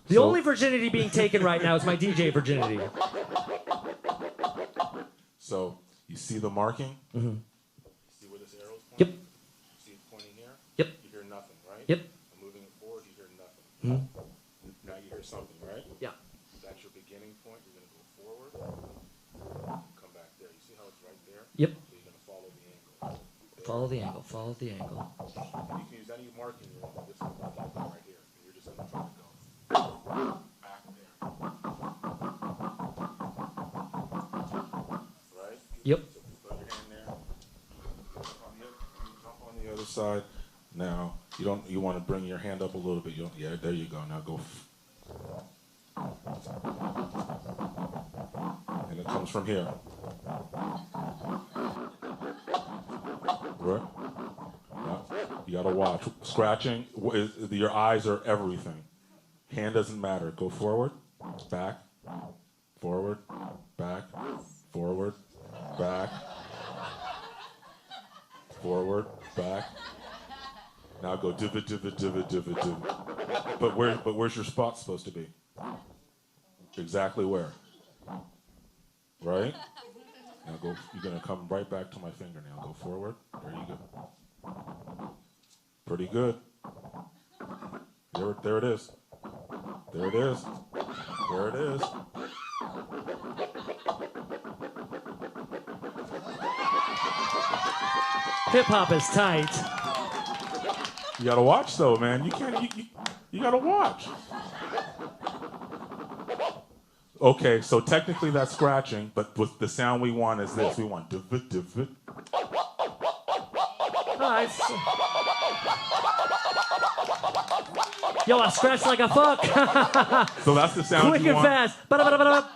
Speaker 1: The only virginity being taken right now is my DJ virginity.
Speaker 7: So you see the marking?
Speaker 1: Mm-hmm.
Speaker 7: You see where this arrow's pointing?
Speaker 1: Yep.
Speaker 7: You see it pointing here?
Speaker 1: Yep.
Speaker 7: You hear nothing, right?
Speaker 1: Yep.
Speaker 7: I'm moving it forward, you hear nothing.
Speaker 1: Mm-hmm.
Speaker 7: Now you hear something, right?
Speaker 1: Yeah.
Speaker 7: That's your beginning point. You're going to go forward, come back there. You see how it's right there?
Speaker 1: Yep.
Speaker 7: So you're going to follow the angle.
Speaker 1: Follow the angle. Follow the angle.
Speaker 7: And you can use any marking you want. This is like right here. And you're just going to try to go back there. Right?
Speaker 1: Yep.
Speaker 7: So put your hand there. Jump on the other side. Now you want to bring your hand up a little bit. Yeah, there you go. Now go. And it comes from here. Right? Now, you gotta watch. Scratching. Your eyes are everything. Hand doesn't matter. Go forward, back, forward, back, forward, back, forward, back. Now go divot. But where's your spot supposed to be? Exactly where? Right? Now go. You're gonna come right back to my fingernail. Go forward. There you go. Pretty good. There it is. There it is. There it is.
Speaker 1: Hip hop is tight.
Speaker 7: You gotta watch though, man. You can't. You gotta watch. Okay, so technically that's scratching, but with the sound we want is this. We want divot.
Speaker 1: Nice. Yo, I scratch like a fuck.
Speaker 7: So that's the sound
Speaker 1: Quick
Speaker 7: you
Speaker 1: and
Speaker 7: want.
Speaker 1: fast. Ba-da-ba-da-ba-da.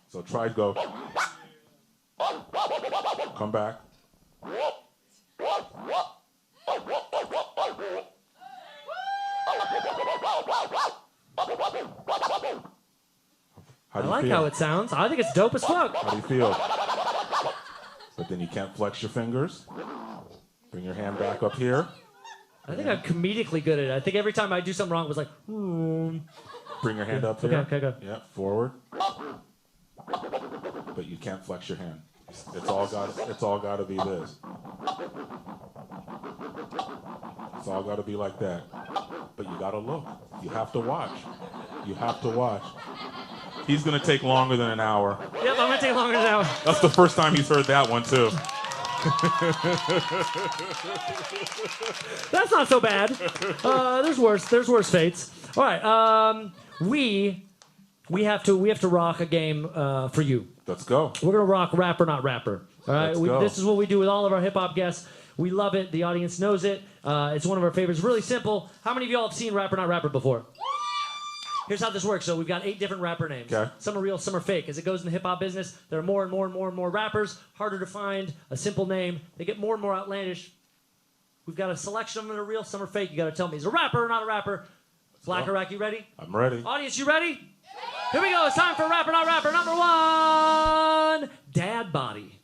Speaker 7: So try go. Come back. How
Speaker 1: I
Speaker 7: do you
Speaker 1: like
Speaker 7: feel?
Speaker 1: how it sounds. I think it's dope as fuck.
Speaker 7: How do you feel? But then you can't flex your fingers. Bring your hand back up here.
Speaker 1: I think I'm comedically good at it. I think every time I do something wrong, it was like,
Speaker 7: Bring your hand up here.
Speaker 1: Okay, go.
Speaker 7: Yeah, forward. But you can't flex your hand. It's all got to be this. It's all got to be like that. But you got to look. You have to watch. You have to watch. He's going to take longer than an hour.
Speaker 1: Yep, I'm going to take longer than an hour.
Speaker 7: That's the first time he's heard that one, too.
Speaker 1: That's not so bad. There's worse fates. All right, we have to rock a game for you.
Speaker 7: Let's go.
Speaker 1: We're gonna rock rapper, not rapper. All right,
Speaker 7: Let's go.
Speaker 1: This is what we do with all of our hip hop guests. We love it. The audience knows it. It's one of our favorites. Really simple. How many of y'all have seen Rapper, Not Rapper before? Here's how this works. So we've got 8 different rapper names.
Speaker 7: Okay.
Speaker 1: Some are real, some are fake. As it goes in the hip-hop business, there are more and more and more and more rappers. Harder to find a simple name. They get more and more outlandish. We've got a selection of them that are real, some are fake. You got to tell me, is a rapper or not a rapper? Blackarach, you ready?
Speaker 7: I'm ready.
Speaker 1: Audience, you ready? Here we go. It's time for rapper, not rapper. Number 1, Dad Body.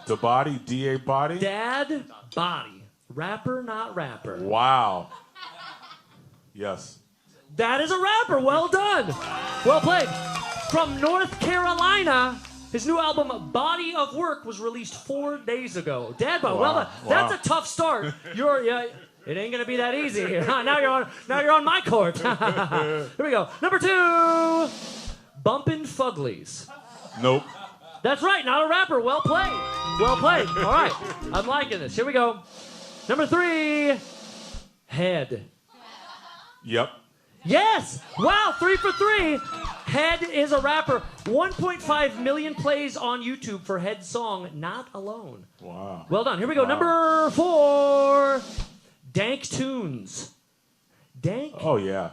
Speaker 7: The body, D.A. body?
Speaker 1: Dad Body. Rapper, not rapper.
Speaker 7: Wow. Yes.
Speaker 1: That is a rapper. Well done. Well played. From North Carolina, his new album, Body of Work, was released 4 days ago. Dad Body.
Speaker 7: Wow.
Speaker 1: Well done. That's
Speaker 7: Wow.
Speaker 1: a tough start. It ain't gonna be that easy here. Now you're on my court. Here we go. Number 2, Bumpin' Fuglies.
Speaker 7: Nope.
Speaker 1: That's right, not a rapper. Well played. Well played. All right. I'm liking this. Here we go. Number 3, Head.
Speaker 7: Yep.
Speaker 1: Yes! Wow, 3 for 3. Head is a rapper. 1.5 million plays on YouTube for Head's song, Not Alone.
Speaker 7: Wow.
Speaker 1: Well done. Here we go.
Speaker 7: Wow.
Speaker 1: Number 4, Dank Tunes. Dank?
Speaker 7: Oh, yeah.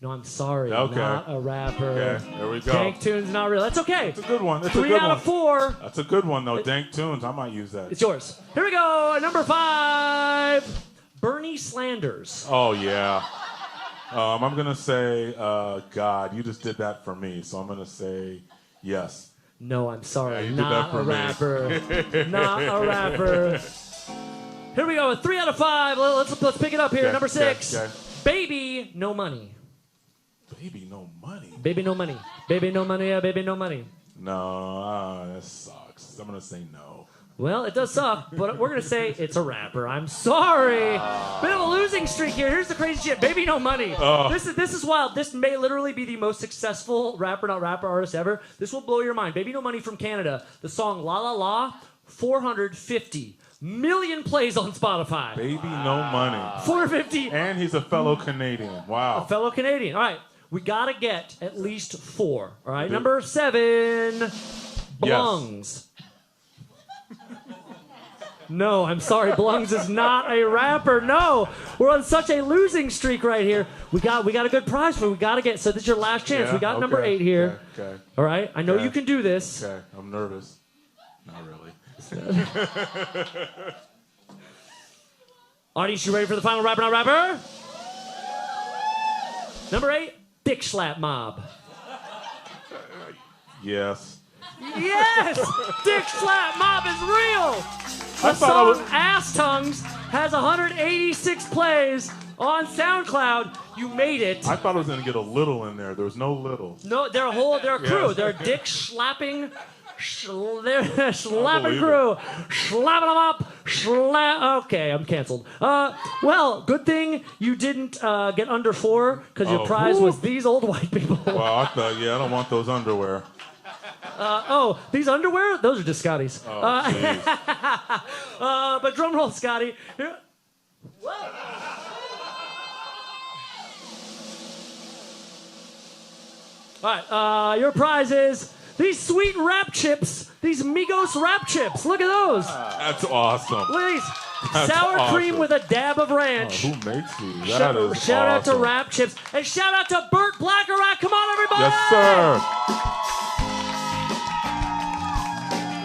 Speaker 1: No, I'm sorry.
Speaker 7: Okay.
Speaker 1: Not a rapper.
Speaker 7: Okay, there we go.
Speaker 1: Dank Tunes, not real. That's okay.
Speaker 7: That's a good one. That's
Speaker 1: 3
Speaker 7: a good
Speaker 1: out
Speaker 7: one.
Speaker 1: of 4.
Speaker 7: That's a good one, though. Dank Tunes. I might use that.
Speaker 1: It's yours. Here we go. Number 5, Bernie Slanders.
Speaker 7: Oh, yeah. I'm going to say, God, you just did that for me. So I'm going to say yes.
Speaker 1: No, I'm sorry.
Speaker 7: Yeah, you did
Speaker 1: not
Speaker 7: that for
Speaker 1: a
Speaker 7: me.
Speaker 1: rapper. Not a rapper. Here we go. 3 out of 5. Let's pick it up here.
Speaker 7: Okay,
Speaker 1: Number 6.
Speaker 7: okay.
Speaker 1: Baby, no money.
Speaker 7: Baby, no money.
Speaker 1: Baby, no money. Baby, no money. Yeah, baby, no money.
Speaker 7: No, that sucks. I'm going to say no.
Speaker 1: Well, it does suck, but we're going to say it's a rapper. I'm sorry. Bit of a losing streak here. Here's the crazy shit. Baby, no money. This is wild. This may literally be the most successful rapper, not rapper artist ever. This will blow your mind. Baby, no money from Canada. The song La La La, 450 million plays on Spotify.
Speaker 7: Baby, no money.
Speaker 1: 450.
Speaker 7: And he's a fellow Canadian. Wow.
Speaker 1: A fellow Canadian. All right. We got to get at least 4. All right. Number 7, Blungs. No, I'm sorry. Blungs is not a rapper. No. We're on such a losing streak right here. We got a good prize for it. We got to get. So this is your last chance.
Speaker 7: Yeah,
Speaker 1: we got
Speaker 7: okay,
Speaker 1: number 8 here.
Speaker 7: Okay.
Speaker 1: All right. I know
Speaker 7: Okay.
Speaker 1: you can do this.
Speaker 7: Okay. I'm nervous. Not really.
Speaker 1: Audience, you ready for the final rapper, not rapper? Number 8, Dick Slap Mob.
Speaker 7: Yes.
Speaker 1: Yes! Dick Slap Mob is real!
Speaker 7: I
Speaker 1: The
Speaker 7: thought
Speaker 1: song Ass Tongues has 186 plays on SoundCloud. You made it.
Speaker 7: I thought I was going to get a little in there. There was no little.
Speaker 1: No, they're a crew.
Speaker 7: Yes.
Speaker 1: They're dick slapping, they're slapping
Speaker 7: believe
Speaker 1: crew. Slapping them up, okay, I'm canceled. Well, good thing you didn't get under 4, because your prize
Speaker 7: whew.
Speaker 1: was these old white people.
Speaker 7: Wow, I thought, I don't want those underwear.
Speaker 1: These underwear? Those are just Scotty's.
Speaker 7: Oh, jeez.
Speaker 1: But drum roll, Scotty. Here. All right, your prize is these sweet rap chips, these Migos rap chips. Look at those.
Speaker 7: That's awesome.
Speaker 1: Look at these.
Speaker 7: That's
Speaker 1: Sour cream
Speaker 7: awesome.
Speaker 1: with a dab of ranch.
Speaker 7: Who makes these? That is
Speaker 1: Shout out to
Speaker 7: awesome.
Speaker 1: Rap Chips. And shout out to Burt Blackarach. Come on, everybody.
Speaker 7: Yes, sir.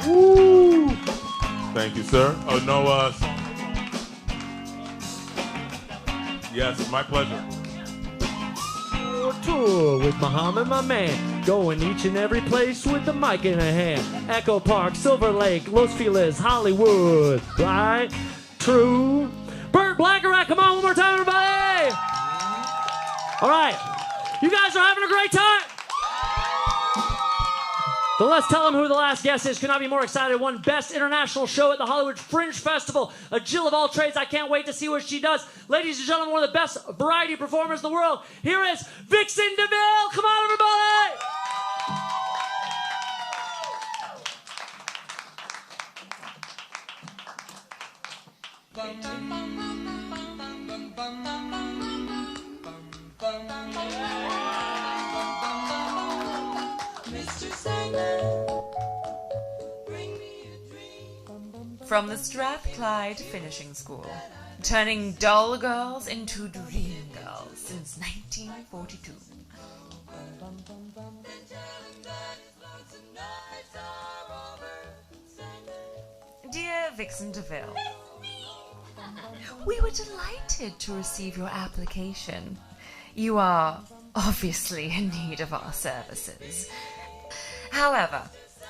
Speaker 7: Woo. Thank you, sir. Oh, no, yes, my pleasure.
Speaker 1: Tour with Muhammad, my man. Going each and every place with the mic in a hand. Echo Park, Silver Lake, Los Feliz, Hollywood. Right? True. Burt Blackarach, come on one more time, everybody. All right. You guys are having a great time. So let's tell them who the last guest is. Could not be more excited. Won Best International Show at the Hollywood Fringe Festival. A Jill of all trades. I can't wait to see what she does. Ladies and gentlemen, one of the best variety performers in the world. Here is Vixen DeVille. Come on, everybody.
Speaker 11: From the Strathclyde Finishing School, turning dull girls into dream girls. DeVille since 1942. Dear Vixen DeVille, we were delighted to receive your application. You are obviously in need of our services. However,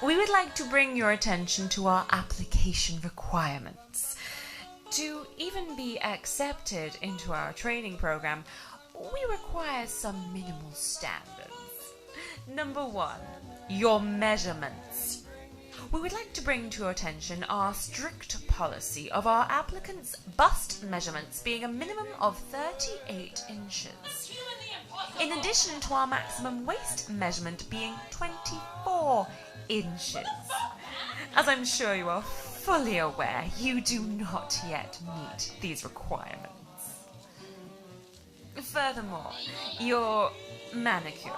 Speaker 11: we would like to bring your attention to our application requirements. To even be accepted into our training program, we require some minimal standards. Number 1, your measurements. We would like to bring to your attention our strict policy of our applicants' bust measurements being a minimum of 38 inches. In addition to our maximum waist measurement being 24 inches. As I'm sure you are fully aware, you do not yet meet these requirements. Furthermore, your manicure,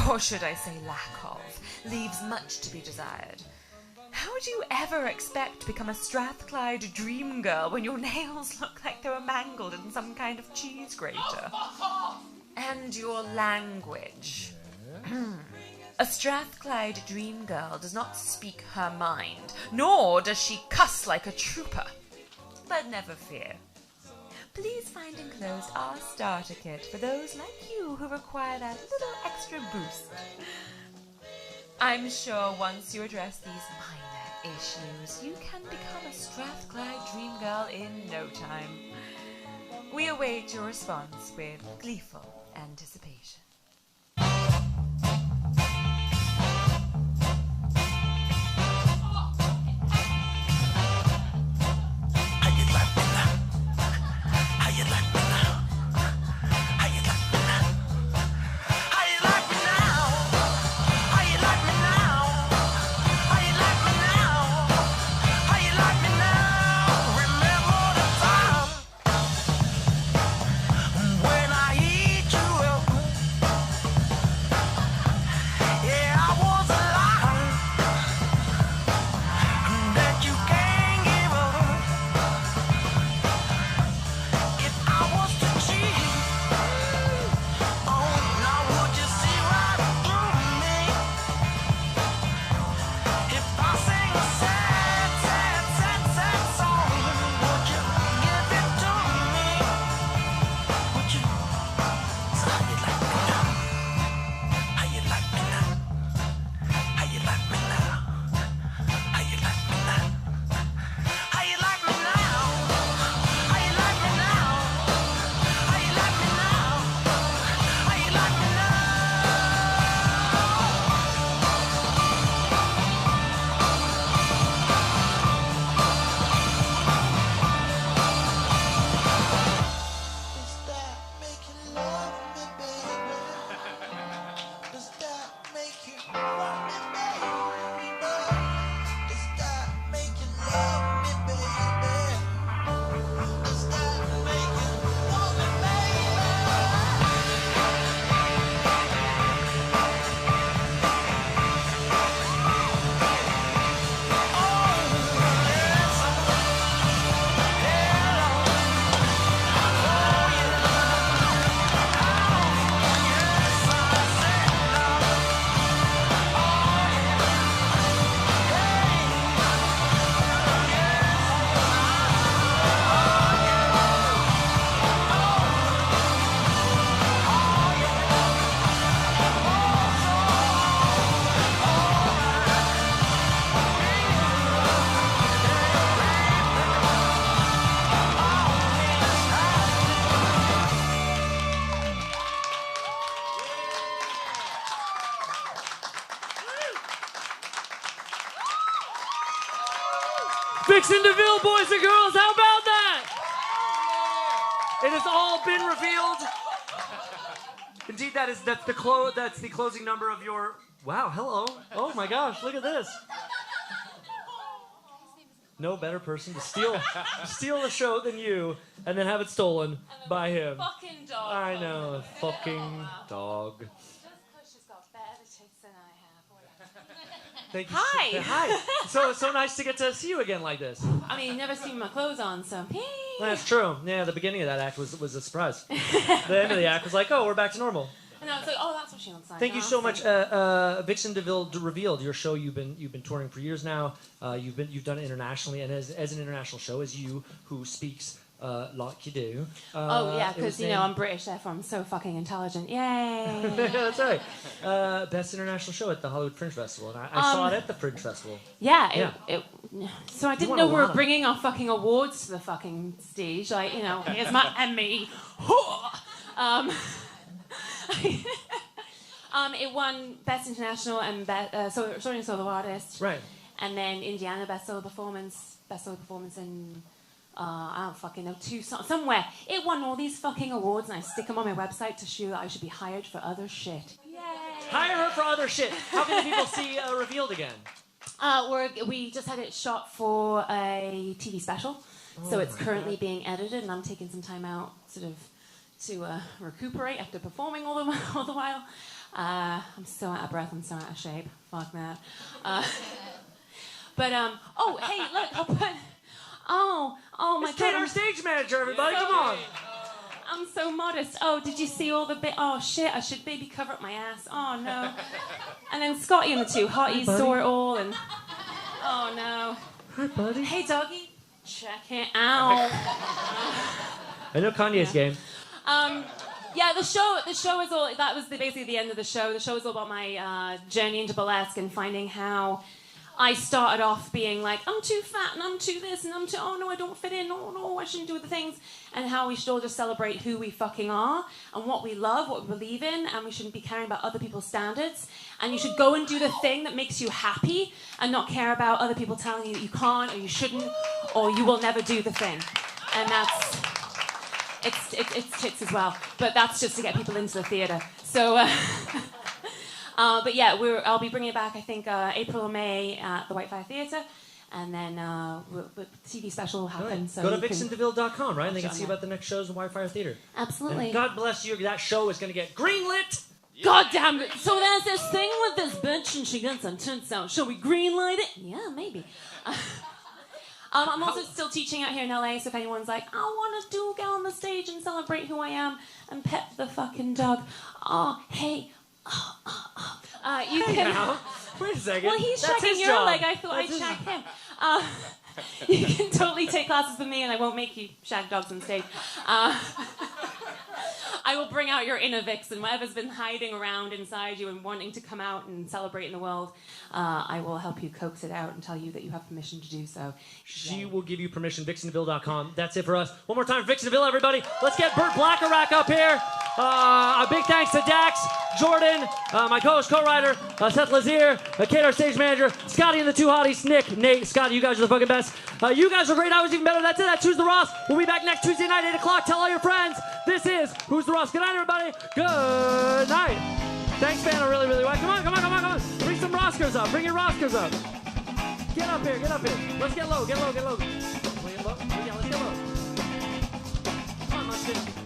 Speaker 11: or should I say lack of, leaves much to be desired. How would you ever expect to become a Strathclyde dream girl when your nails look like they were mangled in some kind of cheese grater? And your language. A Strathclyde dream girl does not speak her mind, nor does she cuss like a trooper. But never fear. Please find enclosed our starter kit for those like you who require that little extra boost. I'm sure once you address these minor issues, you can become a Strathclyde dream girl in no time. We await your response with gleeful anticipation.
Speaker 1: Vixen DeVille, boys and girls, how about that? It has all been revealed. Indeed, that's the closing number of your. Wow, hello. Oh my gosh, look at this. No better person to steal the show than you, and then have it stolen by him.
Speaker 8: Fucking dog.
Speaker 1: I know, a fucking dog.
Speaker 8: Just because she's got better tits than I have, whatever.
Speaker 1: Thank you.
Speaker 12: Hi.
Speaker 1: Hi. So nice to get to see you again like this.
Speaker 12: I mean, you never seen my clothes on, so.
Speaker 1: That's true. Yeah, the beginning of that act was a surprise. The end of the act was like, oh, we're back to normal.
Speaker 12: And I was like, oh, that's what she looks like.
Speaker 1: Thank you so much, Vixen DeVille revealed your show. You've been touring for years now. You've done it internationally, and as an international show, as you who speaks like you do.
Speaker 12: Oh yeah, because I'm British, therefore I'm so fucking intelligent. Yay!
Speaker 1: That's right. Best international show at the Hollywood Fringe Festival, and I saw it at the Fringe Festival.
Speaker 12: Yeah. So I didn't know we were
Speaker 1: of
Speaker 12: bringing our fucking awards to the fucking stage. Like, here's my Emmy. It won Best International and Story and Solo Artist.
Speaker 1: Right.
Speaker 12: And then Indiana Best Solo Performance in I don't fucking know, somewhere. It won all these fucking awards, and I stick them on my website to show that I should be hired for other shit. Yay!
Speaker 1: Hire her for other shit. How can the people see Revealed again?
Speaker 12: We just had it shot for a TV special, so it's currently being edited, and I'm taking some time out, sort of, to recuperate after performing all the while. I'm so out of breath. I'm so out of shape. Fuck that. Oh, hey, look, I'll put. Oh, my
Speaker 1: it's
Speaker 12: God.
Speaker 1: Kate, our stage manager, everybody. Come on.
Speaker 12: I'm so modest. Oh, did you see all the bit? Oh, shit, I should maybe cover up my ass. Oh, no. And then Scotty and the two hotties saw it all, and... Oh, no.
Speaker 1: Hi, buddy.
Speaker 12: Hey, doggy. Check it out.
Speaker 1: I know Kanye's game.
Speaker 12: Yeah, the show is all... That was basically the end of the show. The show is all about my journey into burlesque and finding how... I started off being like, I'm too fat and I'm too this and I'm too, oh no, I don't fit in, oh no, I shouldn't do the things. And how we should all just celebrate who we fucking are and what we love, what we believe in, and we shouldn't be caring about other people's standards. And you should go and do the thing that makes you happy and not care about other people telling you that you can't or you shouldn't or you will never do the thing. And that's, it's tits as well, but that's just to get people into the theatre. So, but yeah, I'll be bringing it back, I think, April or May at the Whitefire Theatre. And then the TV special will happen.
Speaker 1: Right.
Speaker 12: So
Speaker 1: go to vixendeville.com, right? And they can see about the next shows in Whitefire Theatre.
Speaker 12: Absolutely.
Speaker 1: And God bless you. That show is going to get greenlit.
Speaker 12: God damn it. So there's this thing with this bitch and she gets some tits out. Shall we greenlight it? Yeah, maybe. I'm also still teaching out here in LA, so if anyone's like, I want to get on the stage and celebrate who I am and pet the fucking dog. Oh, hey. You can.
Speaker 1: Now. Wait a second.
Speaker 12: Well, he's
Speaker 1: That's
Speaker 12: checking
Speaker 1: his
Speaker 12: your
Speaker 1: job.
Speaker 12: leg. I thought I'd check him. You can totally take classes with me, and I won't make you shag dogs on stage. I will bring out your inner Vixen, whatever's been hiding around inside you and wanting to come out and celebrate in the world. I will help you coax it out and tell you that you have permission to do so.
Speaker 1: She will give you permission. Vixendeville.com. That's it for us. One more time, Vixendeville, everybody. Let's get Burt Blackarach up here. A big thanks to Dax, Jordan, my co-host, co-writer, Seth Lazier, Kate, our stage manager, Scotty and the two hotties, Nick, Nate, Scotty, you guys are the fucking best. You guys are great. I was even better. That's it. That's Who's the Ross. We'll be back next Tuesday night, 8 o'clock. Tell all your friends. This is Who's the Ross. Good night, everybody. Good night. Thanks, Vanna. Really, really well. Come on. Bring some Roskars up. Bring your Roskars up. Get up here. Let's get low. Get low. Yeah, let's get low. Come on, Munchkin.